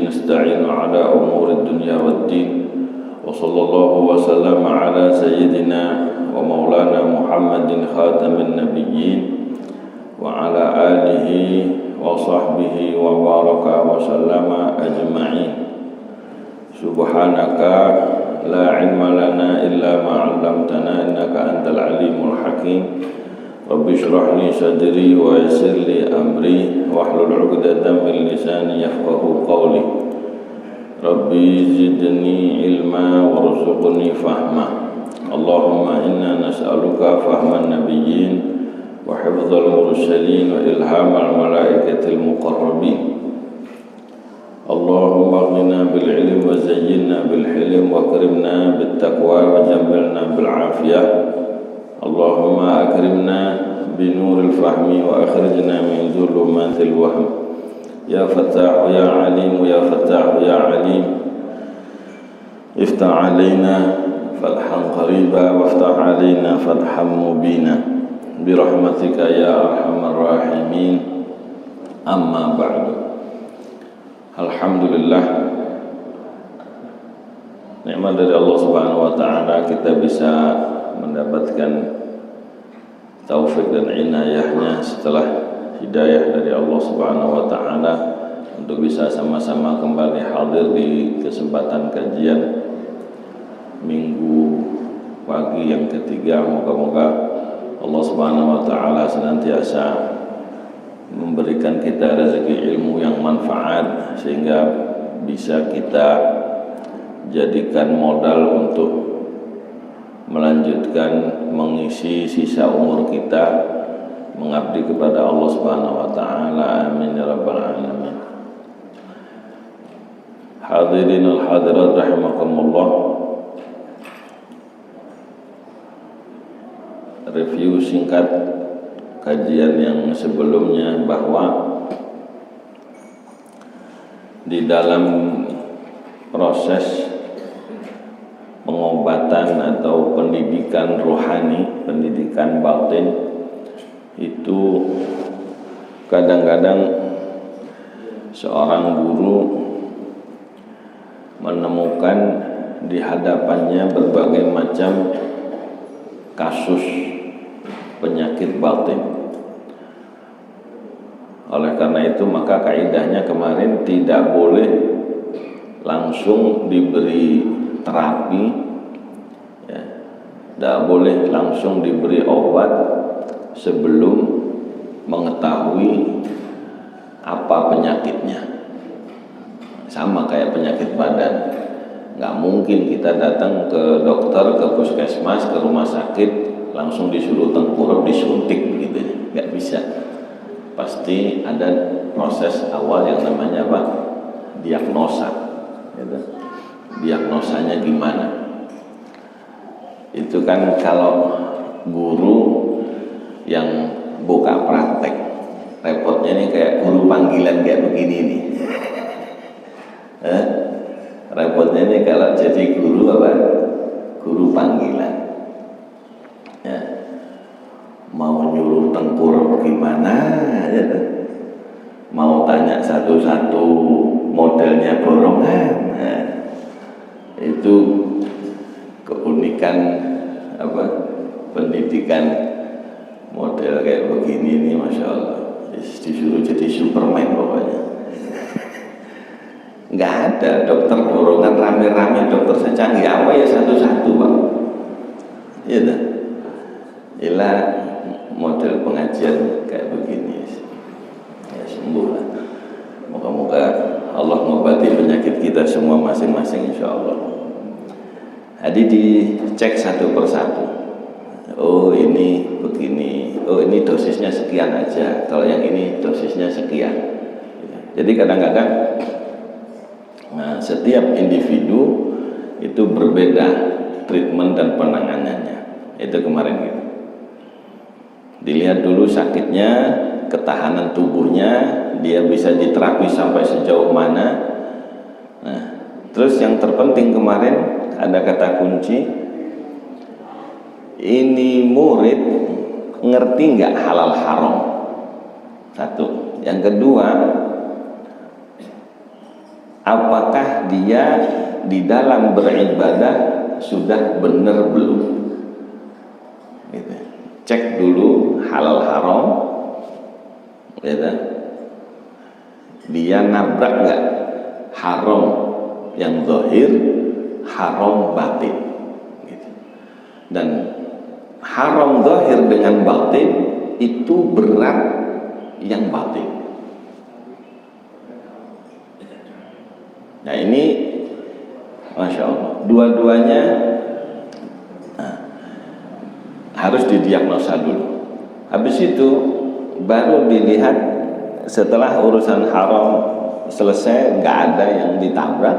نستعين على أمور الدنيا والدين وصلى الله وسلم على سيدنا ومولانا محمد خاتم النبيين وعلى آله وصحبه وبارك وسلم أجمعين. سبحانك لا علم لنا إلا ما علمتنا إنك أنت العليم الحكيم. رب اشرح لي صدري ويسر لي أمري واحلل عقدة من لساني يفقهوا قولي. ربي زدني علما وارزقني فهما. اللهم إنا نسألك فهم النبيين وحفظ المرسلين وإلهام الملائكة المقربين. اللهم اغننا بالعلم وزينا بالحلم واكرمنا بالتقوى وجملنا بالعافية. اللهم أكرمنا بنور الفهم وأخرجنا من ظلمات الوهم. يا فتاح يا عليم يا فتاح يا عليم افتح علينا فتحا قريبا وافتح علينا فتحا مبينا برحمتك يا أرحم الراحمين. أما بعد. Alhamdulillah, nikmat dari Allah Subhanahu wa taala kita bisa mendapatkan taufik dan inayahnya setelah hidayah dari Allah Subhanahu wa taala untuk bisa sama-sama kembali hadir di kesempatan kajian minggu pagi yang ketiga. Moga-moga Allah Subhanahu wa taala senantiasa memberikan kita rezeki ilmu yang manfaat sehingga bisa kita jadikan modal untuk melanjutkan mengisi sisa umur kita mengabdi kepada Allah Subhanahu wa taala. Amin ya rabbal alamin. Hadirin al hadirat rahimakumullah. Review singkat kajian yang sebelumnya bahwa di dalam proses pengobatan atau pendidikan rohani, pendidikan batin itu kadang-kadang seorang guru menemukan di hadapannya berbagai macam kasus penyakit batin. Oleh karena itu maka kaidahnya kemarin tidak boleh langsung diberi terapi, ya, tidak boleh langsung diberi obat sebelum mengetahui apa penyakitnya. Sama kayak penyakit badan, nggak mungkin kita datang ke dokter, ke puskesmas, ke rumah sakit langsung disuruh tengkurap, disuntik gitu, nggak bisa. Pasti ada proses awal yang namanya apa? Diagnosa, gitu. Diagnosanya gimana? Itu kan kalau guru yang buka praktek, repotnya nih kayak guru panggilan kayak begini nih. Repotnya nih kalau jadi guru apa? Guru panggilan. Ya. Mau nyuruh tengkurap gimana ya, mau tanya satu-satu modelnya borongan. Nah, itu keunikan apa pendidikan model kayak begini nih, masya Allah, disuruh jadi Superman pokoknya. Nggak ada dokter borongan rame-rame, dokter secanggih apa ya satu-satu pak, iya dah. Inilah model pengajian kayak begini, ya sembuh lah. Moga-moga Allah mengobati penyakit kita semua masing-masing insya Allah. Jadi dicek satu persatu. Oh ini begini, oh ini dosisnya sekian aja, kalau yang ini dosisnya sekian. Jadi kadang-kadang setiap individu itu berbeda treatment dan penanganannya. Itu kemarin gitu. Dilihat dulu sakitnya, ketahanan tubuhnya, dia bisa diterapi sampai sejauh mana. Nah, terus yang terpenting kemarin ada kata kunci, ini murid ngerti nggak halal haram? Satu. Yang kedua, apakah dia di dalam beribadah sudah benar belum. Gitu. Cek dulu halal haram, gitu. Dia nabrak nggak haram yang zahir, haram batin, gitu. Dan haram zahir dengan batin itu berat yang batin. Nah ini Masya Allah, dua-duanya harus didiagnosa dulu. Habis itu baru dilihat, setelah urusan haram selesai, nggak ada yang ditabrak,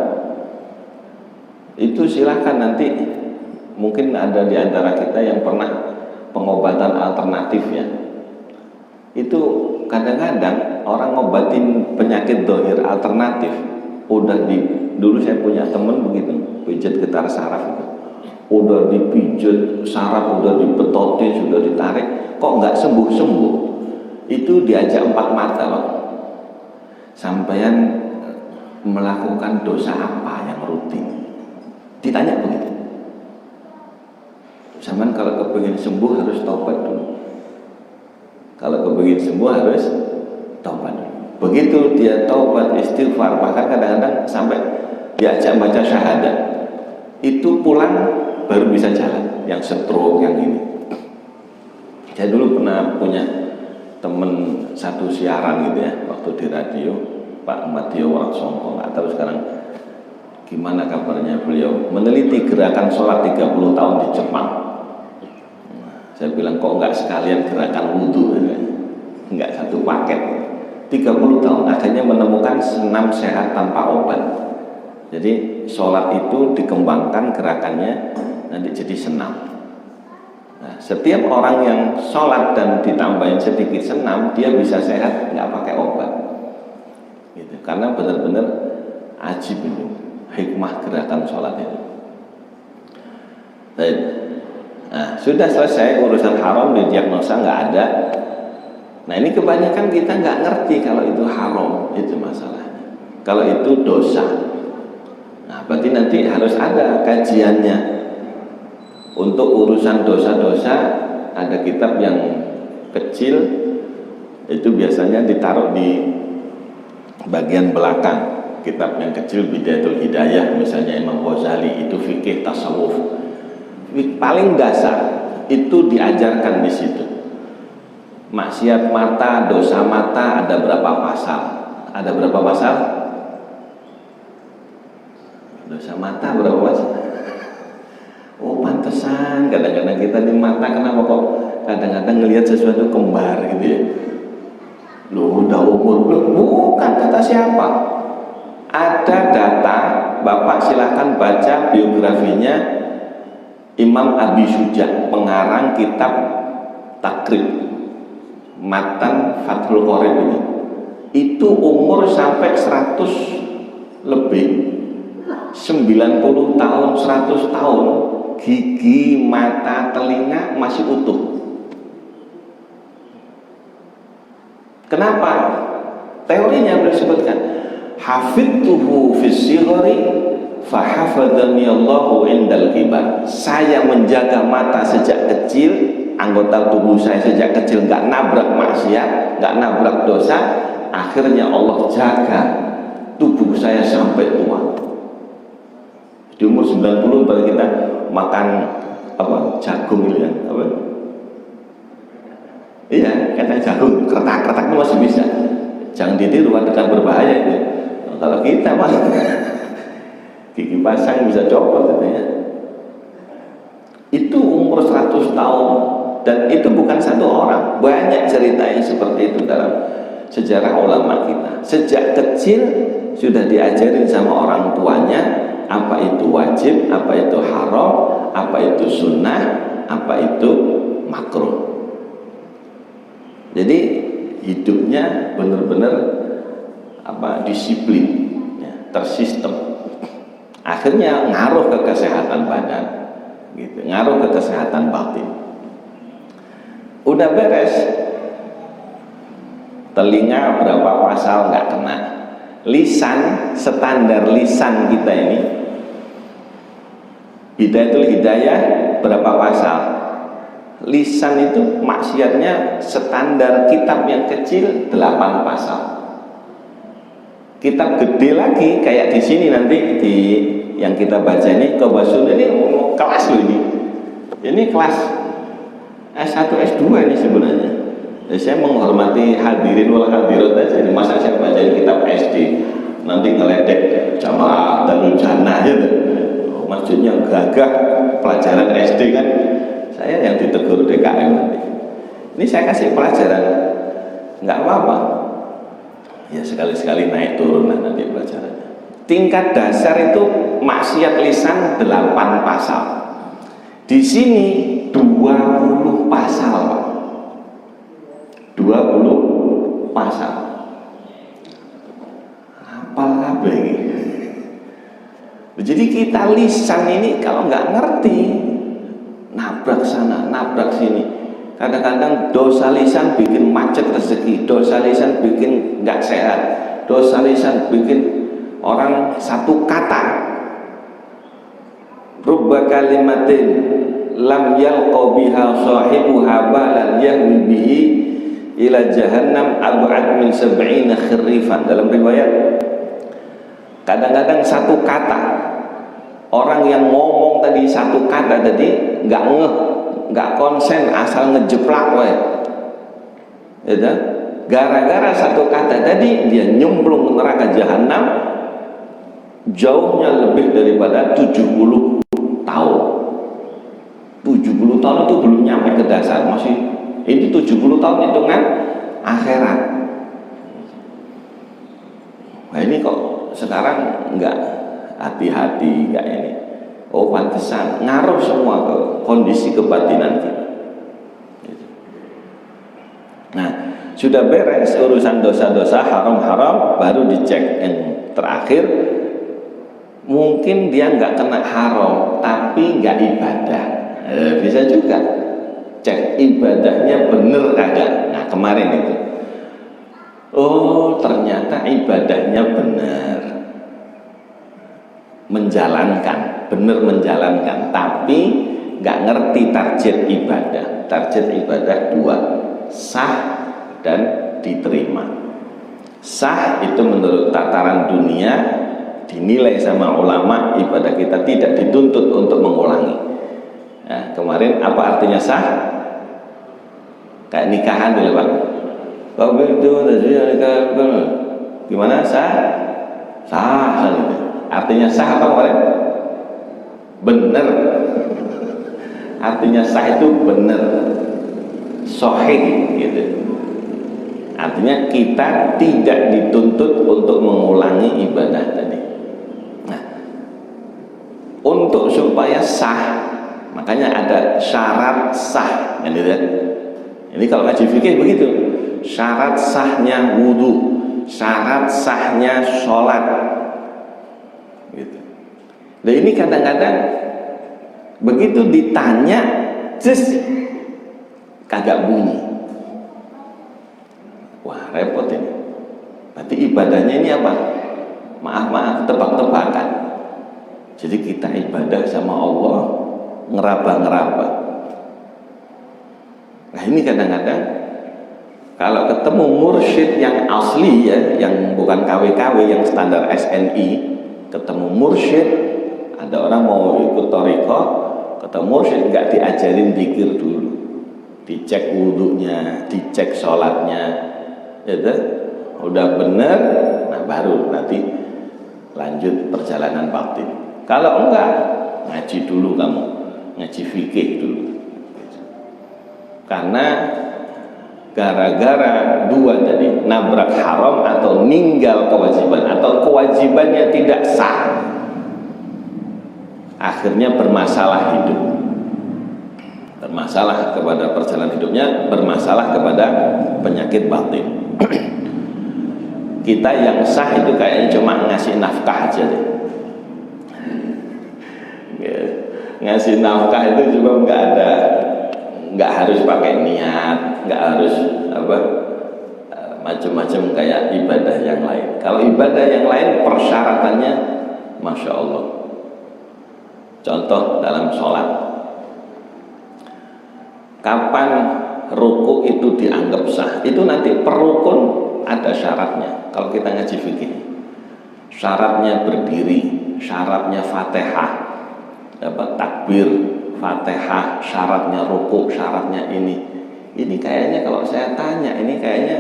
itu silahkan nanti. Mungkin ada di antara kita yang pernah pengobatan alternatif ya. Itu kadang-kadang orang ngobatin penyakit dohir alternatif. Dulu saya punya temen begitu, pijat getar saraf itu. Udah dipijat saraf, udah dibetotin, sudah ditarik, kok nggak sembuh-sembuh. Itu diajak 4 mata, Pak. Sampeyan melakukan dosa apa yang rutin? Ditanya begitu. Sampeyan kalau kepingin sembuh harus taubat dulu. Kalau kepingin sembuh harus taubat dulu. Begitu dia taubat, istighfar, bahkan kadang-kadang sampai diajak baca syahadat, itu pulang baru bisa jalan. Yang stroke, yang ini. Saya dulu pernah punya temen satu siaran gitu ya, waktu di radio, Pak Matio Waraksongko, nggak tahu sekarang gimana kabarnya beliau, meneliti gerakan sholat 30 tahun di Jepang. Saya bilang, kok nggak sekalian gerakan wudhu, nggak satu paket. 30 tahun akhirnya menemukan senam sehat tanpa obat. Jadi sholat itu dikembangkan gerakannya nanti jadi senam. Nah, setiap orang yang sholat dan ditambahin sedikit senam, dia bisa sehat nggak pakai obat. Gitu. Karena benar-benar ajib itu hikmah gerakan sholat itu. Baik. Nah, sudah selesai urusan haram, didiagnosa nggak ada. Nah ini kebanyakan kita nggak ngerti kalau itu haram, itu masalahnya. Kalau itu dosa, nah berarti nanti harus ada kajiannya. Untuk urusan dosa-dosa ada kitab yang kecil, itu biasanya ditaruh di bagian belakang. Kitab yang kecil Bidayatul Hidayah, misalnya Imam Ghazali, itu fikih tasawuf. Paling dasar itu diajarkan di situ. Maksiat mata, dosa mata ada berapa pasal? Ada berapa pasal? Dosa mata berapa pasal? Oh pantesan kadang-kadang kita di mata kenapa kok kadang-kadang ngelihat sesuatu kembar gitu ya. Loh udah umur belum? Bukan kata siapa. Ada data, Bapak silahkan baca biografinya Imam Abi Suja, pengarang kitab Takrib Matan Fathul Qorib ini. Itu umur sampai 100 lebih, 90 tahun, 100 tahun, gigi, mata, telinga masih utuh. Kenapa? Teorinya boleh disebutkan, hafidtuhu fis sighari fahafadhani Allahu indal kibar. Saya menjaga mata sejak kecil, anggota tubuh saya sejak kecil nggak nabrak maksiat, nggak nabrak dosa, akhirnya Allah jaga tubuh saya sampai tua. Di umur 90 baru kita makan apa jagung itu ya, apa? Iya, kata jagung, kertak-kertak itu masih bisa. Jangan ditiru, akan berbahaya itu. Nah, kalau kita mas gigi pasang bisa copot katanya. Itu umur 100 tahun. Dan itu bukan satu orang, banyak cerita yang seperti itu dalam sejarah ulama kita. Sejak kecil sudah diajarin sama orang tuanya apa itu wajib, apa itu haram, apa itu sunnah, apa itu makruh. Jadi hidupnya benar-benar disiplin, ya, tersistem. Akhirnya ngaruh ke kesehatan badan, gitu, ngaruh ke kesehatan batin. Udah beres, telinga berapa pasal nggak kena, lisan, standar lisan kita ini, Hidayatul Hidayah berapa pasal? Lisan itu maksiatnya standar kitab yang kecil 8 pasal. Kitab gede lagi kayak di sini nanti di yang kita baca ini Qawasul ini kelas loh ini. Ini kelas S1 S2 ini sebenarnya. Ya, saya menghormati hadirin wal hadirat aja. Masa saya baca kitab SD nanti ngeledek Jamaah Darul Jannah gitu. Maksudnya gagah pelajaran SD kan, saya yang ditegur DKM nanti. Ini saya kasih pelajaran, nggak apa-apa. Ya sekali-sekali naik turun nanti pelajarannya. Tingkat dasar itu maksiat lisan 8 pasal. Di sini 20 pasal, Pak. 20 pasal. Apal ini? Jadi kita lisan ini kalau nggak ngerti, nabrak sana, nabrak sini. Kadang-kadang dosa lisan bikin macet rezeki, dosa lisan bikin nggak sehat, dosa lisan bikin orang satu kata, rubba kalimatin lam yalqa biha sahibuha balan yahwi bihi ila jahannam ab'ad min sab'ina khirifan. Dalam riwayat, kadang-kadang satu kata, orang yang ngomong tadi satu kata tadi nggak ngeh, nggak konsen, asal ngejeplak wae, ya, gara-gara satu kata tadi dia nyemplung ke neraka jahanam, jauhnya lebih daripada 70 tahun. 70 tahun itu belum nyampe ke dasar, masih ini 70 tahun hitungan akhirat. Nah ini kok sekarang enggak hati-hati, enggak ini. Oh pantesan, ngaruh semua ke kondisi kebatinan kita. Nah, sudah beres urusan dosa-dosa haram-haram, baru dicek yang terakhir. Mungkin dia nggak kena haram, tapi nggak ibadah. Bisa juga cek ibadahnya bener kagak. Nah kemarin itu, oh ternyata ibadahnya bener, menjalankan, bener menjalankan, tapi nggak ngerti target ibadah. Target ibadah 2, sah dan diterima. Sah itu menurut tataran dunia, dinilai sama ulama, ibadah kita tidak dituntut untuk mengulangi. Nah, kemarin apa artinya sah? Kayak nikahan dulu Pak. Kalau itu gimana sah? Sah gitu. Artinya sah apa kemarin? Bener. Artinya sah itu bener, sahih gitu. Artinya kita tidak dituntut untuk mengulangi ibadah tadi. Nah, untuk supaya sah, makanya ada syarat sah, kan gitu ya. Ini kalau ngaji fikih begitu, syarat sahnya wudu, syarat sahnya sholat, gitu. Nah ini kadang-kadang begitu ditanya, kagak bunyi. Wah repot ini. Berarti ibadahnya ini apa? Maaf, tebak-tebakan. Jadi kita ibadah sama Allah ngeraba-ngeraba. Nah ini kadang-kadang kalau ketemu mursyid yang asli ya, yang bukan KW-KW, yang standar SNI, ketemu mursyid, ada orang mau ikut thariqah, ketemu mursyid nggak diajarin zikir dulu, dicek wudunya, dicek sholatnya, gitu. Udah bener, nah baru nanti lanjut perjalanan batin. Kalau enggak, ngaji dulu kamu, ngaji fikih dulu. Karena gara-gara 2 tadi, nabrak haram atau ninggal kewajiban, atau kewajibannya tidak sah, akhirnya bermasalah hidup, bermasalah kepada perjalanan hidupnya, bermasalah kepada penyakit batin. Kita yang sah itu kayaknya cuma ngasih nafkah aja deh. Ngasih nafkah itu juga nggak harus pakai niat, nggak harus macam-macam kayak ibadah yang lain. Kalau ibadah yang lain persyaratannya Masya Allah. Contoh dalam sholat, kapan ruku itu dianggap sah? Itu nanti per rukun ada syaratnya. Kalau kita ngaji fikih, syaratnya berdiri, syaratnya Fatihah, dapat takbir, Fatihah, syaratnya ruku, syaratnya ini. Ini kayaknya kalau saya tanya, ini kayaknya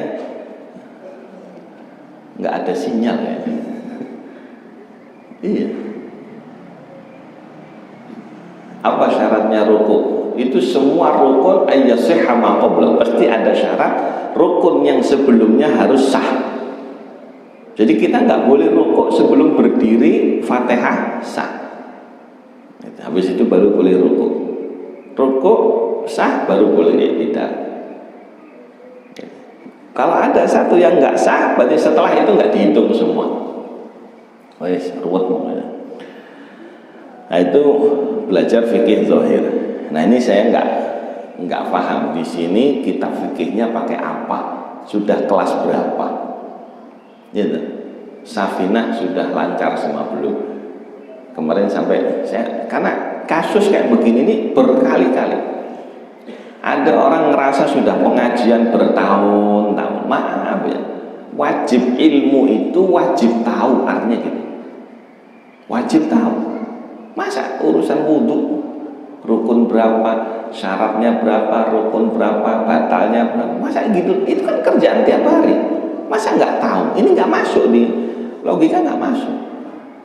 nggak ada sinyal ya. Iya. Apa syaratnya ruku? Itu semua rukun ayyasihha ma qabla, pasti ada syarat rukun yang sebelumnya harus sah. Jadi kita nggak boleh rukuk sebelum berdiri Fatihah sah. Habis itu baru boleh rukuk. Rukuk sah baru boleh i'tidal. Kalau ada satu yang nggak sah, berarti setelah itu nggak dihitung semua. Wes ruwet namanya. Nah itu belajar fikih zahir. Nah ini saya nggak paham di sini kitab fikihnya pakai apa, sudah kelas berapa? Gitu. Safinah sudah lancar semua belum? Kemarin sampai saya, karena kasus kayak begini ini berkali-kali. Ada orang ngerasa sudah pengajian bertahun-tahun. Maaf ya, wajib ilmu itu wajib tahu, artinya gitu. Wajib tahu. Masa urusan wudhu, rukun berapa, syaratnya berapa, rukun berapa, batalnya berapa, masa gitu? Itu kan kerjaan tiap hari. Masa nggak tahu? Ini nggak masuk di logika, nggak masuk.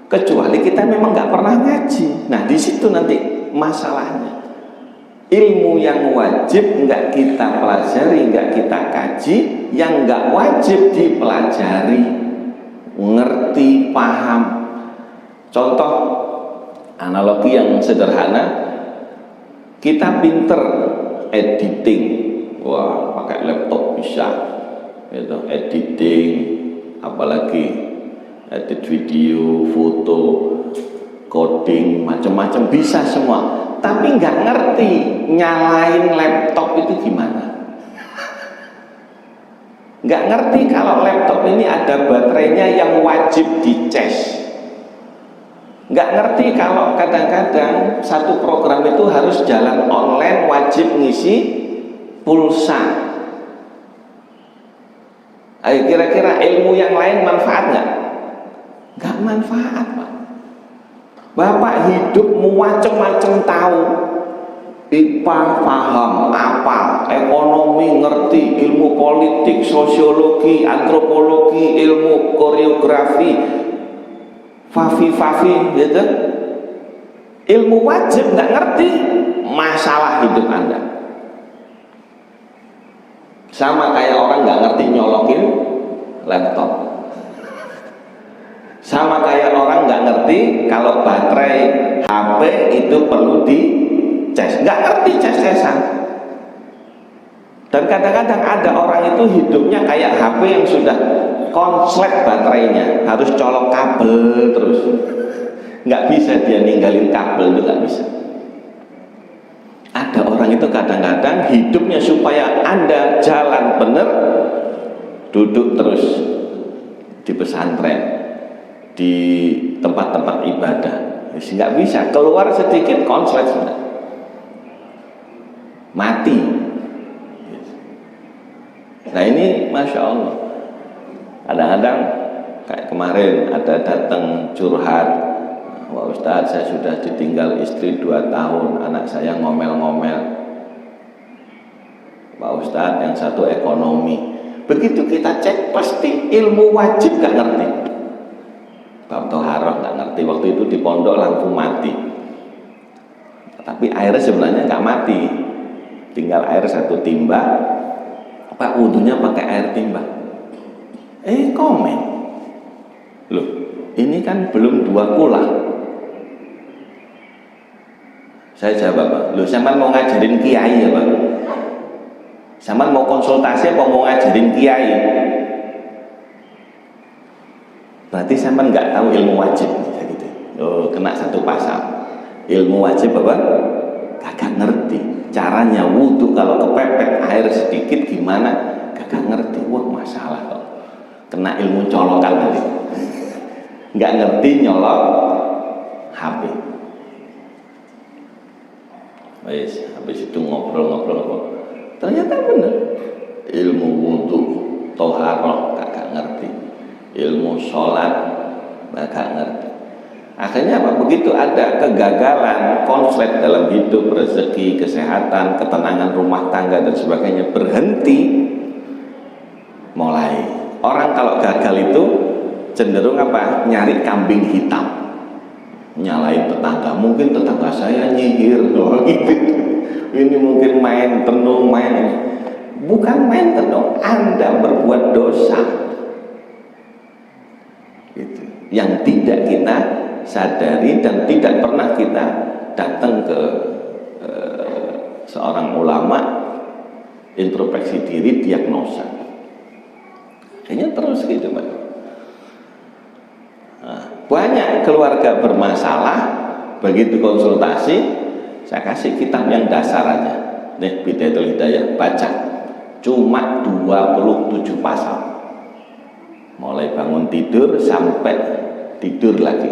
Kecuali kita memang nggak pernah ngaji. Nah di situ nanti masalahnya. Ilmu yang wajib nggak kita pelajari, nggak kita kaji, yang nggak wajib dipelajari, ngerti, paham. Contoh analogi yang sederhana, kita pinter editing, wah pakai laptop bisa, gitu, editing, apalagi edit video, foto, coding, macam-macam bisa semua. Tapi nggak ngerti nyalain laptop itu gimana, nggak ngerti kalau laptop ini ada baterainya yang wajib dicas, nggak ngerti kalau kadang-kadang satu program itu harus jalan online, wajib ngisi pulsa. Ayo kira-kira ilmu yang lain manfaat nggak? Nggak manfaat Pak. Bapak hidup macam-macam tahu, IPA paham, apa, ekonomi ngerti, ilmu politik, sosiologi, antropologi, ilmu koreografi, fafi, gitu. Ilmu wajib nggak ngerti, masalah hidup Anda. Sama kayak orang nggak ngerti nyolokin laptop. Sama kayak orang nggak ngerti kalau baterai HP itu perlu dicas, nggak ngerti cas-casan. Dan kadang-kadang ada orang itu hidupnya kayak HP yang sudah konslet baterainya, harus colok kabel terus, nggak bisa dia ninggalin kabel, itu nggak bisa. Ada orang itu kadang-kadang hidupnya supaya Anda jalan bener, duduk terus di pesantren, di tempat-tempat ibadah, nggak bisa keluar sedikit konslet sudah mati. Nah ini Masya Allah, kadang-kadang kayak kemarin ada datang curhat, Pak Ustadz saya sudah ditinggal istri 2 tahun, anak saya ngomel-ngomel. Pak Ustadz yang satu ekonomi. Begitu kita cek pasti ilmu wajib gak ngerti. Bab Toharoh nggak ngerti, waktu itu di pondok lampu mati, tapi airnya sebenarnya nggak mati, tinggal air 1 timba. Pak wudhunya pakai air timba. Komen, loh ini kan belum 2 kula. Saya jawab, loh sampean mau ngajarin kiai ya Pak? Sampean mau konsultasi apa mau ngajarin kiai? Berarti sampean nggak tahu ilmu wajib, gitu. Oh, kena 1 pasal. Ilmu wajib apa? Kagak ngerti. Caranya wudhu kalau kepepet air sedikit gimana? Kagak ngerti. Wah masalah. kena ilmu colokan tadi, nggak ngerti nyolok HP. Habis itu ngobrol, ternyata benar, ilmu wudhu, toharoh gak ngerti, ilmu sholat gak ngerti. Akhirnya apa? Begitu ada kegagalan, konslet dalam hidup, rezeki, kesehatan, ketenangan rumah tangga dan sebagainya, berhenti. Mulai orang kalau gagal itu cenderung apa? Nyari kambing hitam, nyalain tetangga. Mungkin tetangga saya nyihir gitu. Ini mungkin main tenung, bukan main tenung, Anda berbuat dosa gitu, yang tidak kita sadari dan tidak pernah kita datang ke seorang ulama, introspeksi diri, diagnosa. Kayaknya terus gitu, Pak. Nah, banyak keluarga bermasalah, begitu konsultasi, saya kasih kitab yang dasar aja. Nih, Bidayatul Hidayah, baca. Cuma 27 pasal. Mulai bangun tidur sampai tidur lagi.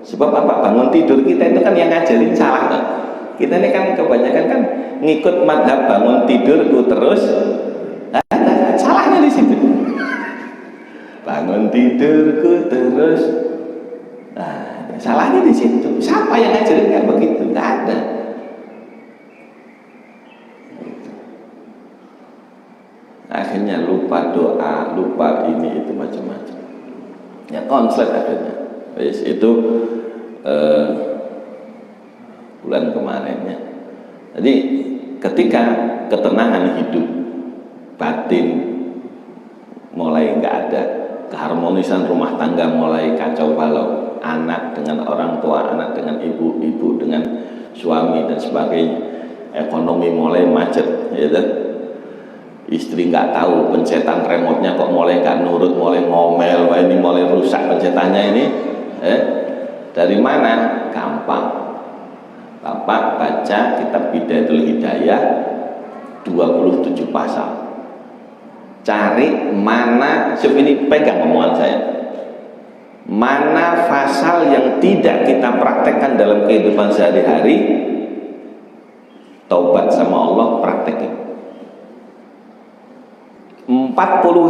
Sebab apa? Bangun tidur kita itu kan yang ngajarin salah kan? Kita ini kan kebanyakan kan ngikut madhab bangun tidurku terus. Salahnya di situ. Bangun tidurku terus. Nah, salahnya di situ. Siapa yang ngajarin kayak begitu? Nggak ada. Akhirnya lupa doa, lupa ini itu macam-macam. Ya konslet akhirnya. Itu bulan kemarinnya. Jadi ketika ketenangan hidup batin mulai nggak ada, keharmonisan rumah tangga mulai kacau balau, anak dengan orang tua, anak dengan ibu, ibu dengan suami dan sebagainya, ekonomi mulai macet, ya kan? Istri nggak tahu pencetan remote-nya kok mulai nggak nurut, mulai ngomel, wah ini mulai rusak pencetannya ini. Dari mana? Gampang. Bapak baca kitab Bidayatul Hidayah 27 pasal. Cari mana, ini pegang omongan saya, mana pasal yang tidak kita praktekkan dalam kehidupan sehari-hari, taubat sama Allah, praktekin. 40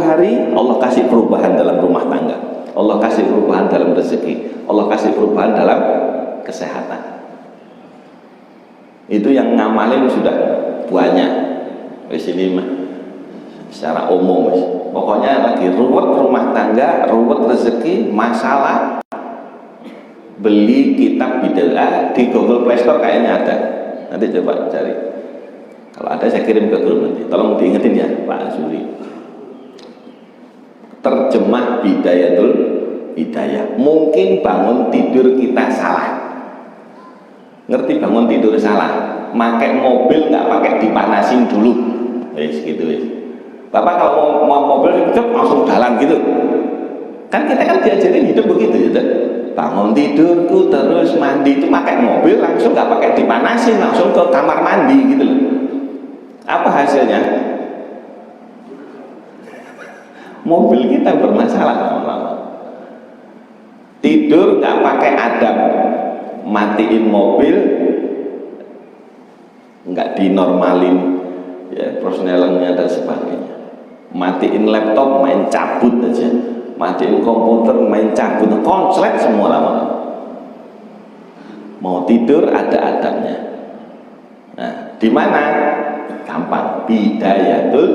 hari Allah kasih perubahan dalam rumah tangga, Allah kasih perubahan dalam rezeki, Allah kasih perubahan dalam kesehatan. Itu yang ngamalin sudah banyak. Di sini secara umum, pokoknya lagi ruwet rumah tangga, ruwet rezeki, masalah, beli kitab Bidayah di Google Play Store kayaknya ada. Nanti coba cari. Kalau ada saya kirim ke grup nanti. Tolong diingetin ya Pak Azuri. Terjemah Bidayatul Hidayah. Mungkin bangun tidur kita salah. Ngerti bangun tidur salah? Pakai mobil nggak pakai dipanasin dulu. Gitu wis. Bapak kalau mau mobil itu langsung jalan gitu. Kan kita kan diajarin hidup begitu ya. Bangun tidurku terus mandi itu pakai mobil langsung nggak pakai dipanasin, langsung ke kamar mandi gitu loh. Apa hasilnya? Mobil kita bermasalah lama-lama. Tidur nggak pakai adab, matiin mobil, nggak dinormalin ya persnelennya dan sebagainya. Matiin laptop main cabut aja, matiin komputer main cabut, konslet semua lama-lama. Mau tidur ada adabnya. Nah, di mana? Gampang, Bidayatul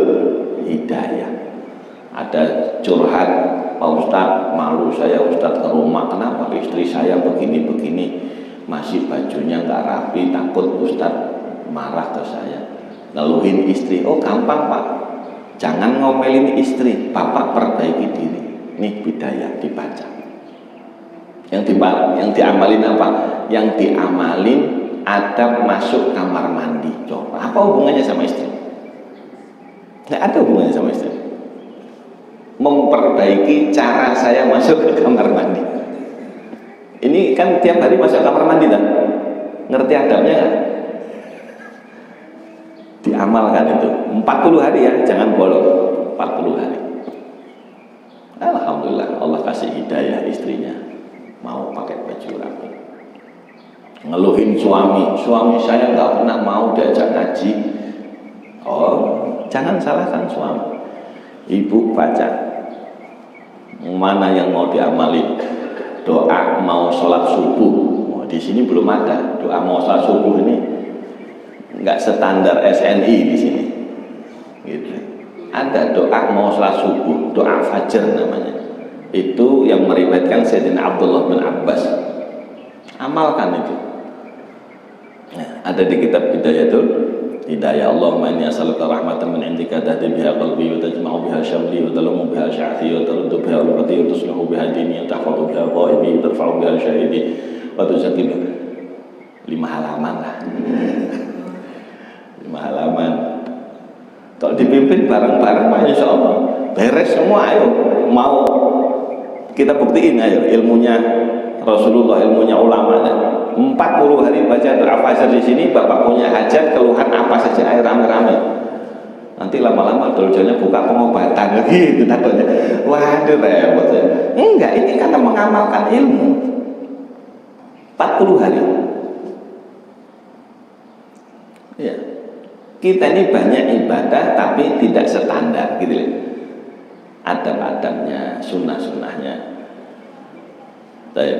Hidayah. Ada curhat, Pak Ustadz, malu saya Ustadz ke rumah, kenapa istri saya begini-begini, masih bajunya nggak rapi, takut Ustadz marah ke saya. Ngeluhin istri, oh gampang Pak, jangan ngomelin istri, Bapak perbaiki diri. Nih Bidayah dibaca. Yang diamalin apa? Yang diamalin adab masuk kamar mandi. Coba, apa hubungannya sama istri? Nggak ada hubungannya sama istri. Memperbaiki cara saya masuk ke kamar mandi. Ini kan tiap hari masuk kamar mandi kan? Ngerti adabnya kan? Diamalkan itu 40 hari ya, jangan bolong. 40 hari. Alhamdulillah Allah kasih hidayah istrinya mau pakai baju rapi. Ngeluhin suami saya nggak pernah mau diajak ngaji. Oh, jangan salahkan suami. Ibu baca mana yang mau diamalin, doa mau sholat subuh. Oh, di sini belum ada doa mau sholat subuh, ini nggak standar SNI di sini. Gitu. Ada doa mau sholat subuh, doa fajar namanya. Itu yang meriwayatkan Sayyidina Abdullah bin Abbas. Amalkan itu. Nah, ada di kitab Hidayah. Allahumma inni as'aluka rahmatan min indika tahdi biha qalbi wa tajma'u biha syamli wa talumu biha sya'thi wa taruddu biha al-qati wa tuslihu biha dini wa tahfadhu biha ghaibi wa tarfa'u biha syahidi wa tuzakki biha. 5 halaman lah. 5 halaman. Kalau dipimpin bareng-bareng mah insyaallah beres semua. Ayo, mau kita buktiin ayo ilmunya Rasulullah, ilmunya ulama. 40 hari baca doa fajar di sini, bapak punya hajat, keluhan apa saja, air rame-rame. Nanti lama-lama dojonya buka pengobatan lagi, itu takutnya. Waduh repot ya. Enggak, ini karena mengamalkan ilmu. 40 hari. Ya. Kita ini banyak ibadah tapi tidak standar gitu loh. Adab-adabnya, sunnah-sunnahnya. Baik.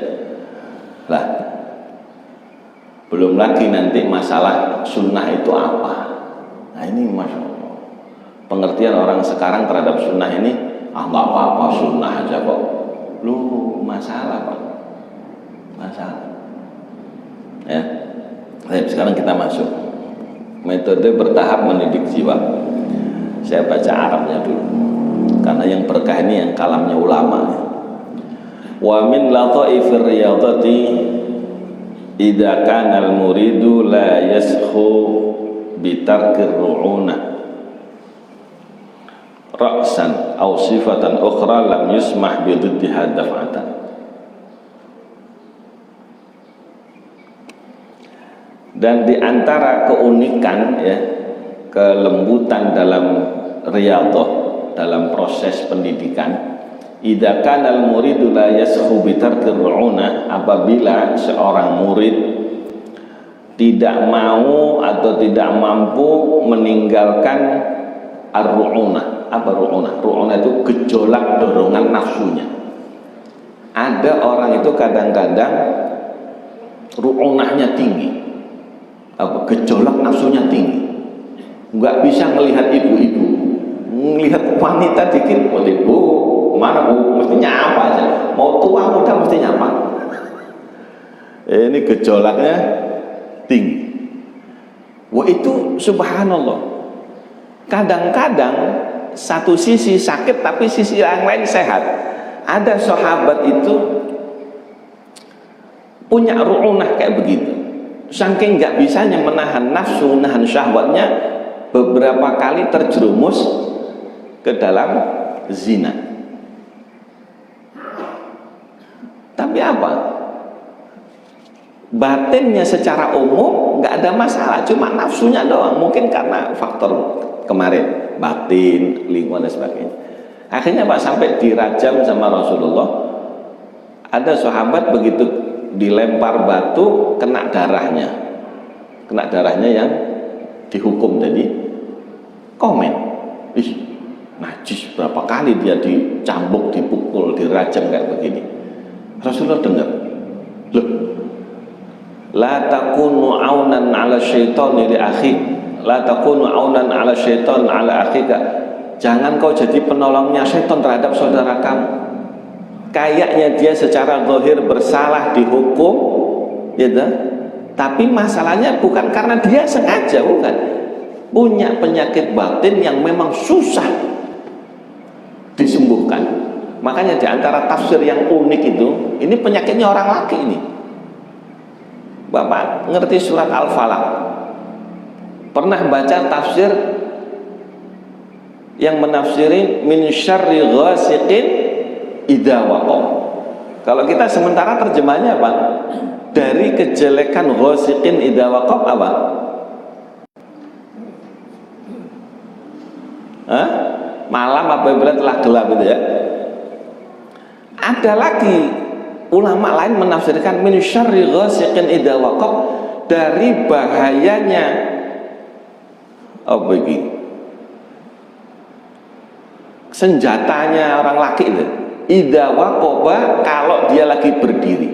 Lah, belum lagi nanti masalah sunnah itu apa. Nah ini Masya Allah, pengertian orang sekarang terhadap sunnah ini, nggak apa-apa sunnah aja kok. Lu masalah Pak, masalah ya. Baik, sekarang kita masuk metode bertahap mendidik jiwa. Saya baca Arabnya dulu karena yang berkah ini yang kalamnya ulama. Wa min lataifir riyadati idza kana al-muridu la yaskhu bi tarkir ru'una ra'san aw sifatan ukhra lam yusmah bi dhiddiha daf'atan. Dan di antara keunikan ya, kelembutan dalam riyadhah, dalam proses pendidikan, idza kana al-muridu la yaskhu bi tarkir ru'una, apabila seorang murid tidak mau atau tidak mampu meninggalkan ar-ru'una. Apa ru'una? Ru'una itu gejolak dorongan nafsunya. Ada orang itu kadang-kadang ru'unahnya tinggi, apa gejolak nafsunya tinggi, nggak bisa melihat ibu-ibu, melihat wanita dikit, oh ibu mana bu, mestinya apa aja, mau tua muda mestinya apa. Ini gejolaknya tinggi. Wah itu subhanallah. Kadang-kadang satu sisi sakit tapi sisi yang lain sehat. Ada sahabat itu punya ru'unah kayak begitu. Saking nggak bisanya menahan nafsu, menahan syahwatnya, beberapa kali terjerumus ke dalam zina. Tapi apa? Batinnya secara umum nggak ada masalah, cuma nafsunya doang. Mungkin karena faktor kemarin, batin, lingkungan dan sebagainya. Akhirnya Pak sampai dirajam sama Rasulullah. Ada sahabat begitu dilempar batu kena darahnya yang dihukum tadi, komen, ih najis, berapa kali dia dicambuk, dipukul, dirajam kayak begini. Rasulullah dengar, loh, la takunu aunan ala syaitani li akhi, la takunu aunan ala syaitan ala akhika, jangan kau jadi penolongnya syaitan terhadap saudara kamu. Kayaknya dia secara zahir bersalah, dihukum, gitu. Tapi masalahnya bukan karena dia sengaja, bukan. Punya penyakit batin yang memang susah disembuhkan. Makanya di antara tafsir yang unik itu, ini penyakitnya orang laki ini. Bapak ngerti surat Al-Falaq? Pernah baca tafsir yang menafsiri min syarri ghasiqin idza waqab. Kalau kita sementara terjemahnya apa? Dari kejelekan ghasiqin idza waqab apa? Hah? Malam apabila telah gelap itu ya. Ada lagi ulama lain menafsirkan min syarri ghasiqin idza waqab, dari bahayanya apa ini? Senjatanya orang laki itu. Idza waqaba, kalau dia lagi berdiri.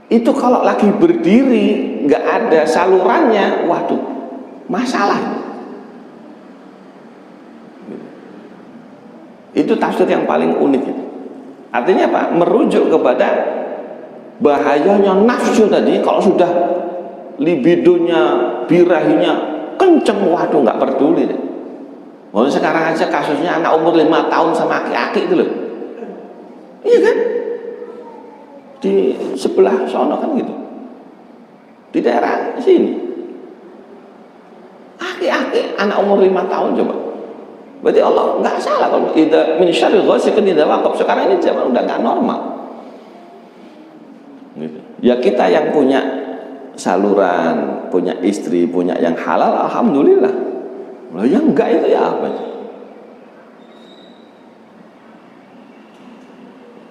Itu kalau lagi berdiri nggak ada salurannya, waduh, masalah. Itu tafsir yang paling unik itu. Artinya apa? Merujuk kepada bahayanya nafsu tadi. Kalau sudah libidonya, birahinya kenceng, waduh, nggak peduli deh. Mau sekarang aja kasusnya anak umur 5 tahun sama aki-aki itu loh. Iya kan? Di sebelah sono kan gitu. Di daerah sini. Aki-aki anak umur 5 tahun coba. Berarti Allah nggak salah kalau idza min syarri ghasiqin idza waqab. Sekarang ini zaman udah nggak normal. Gitu. Ya kita yang punya saluran, punya istri, punya yang halal, alhamdulillah. Lah yang enggak itu ya apa?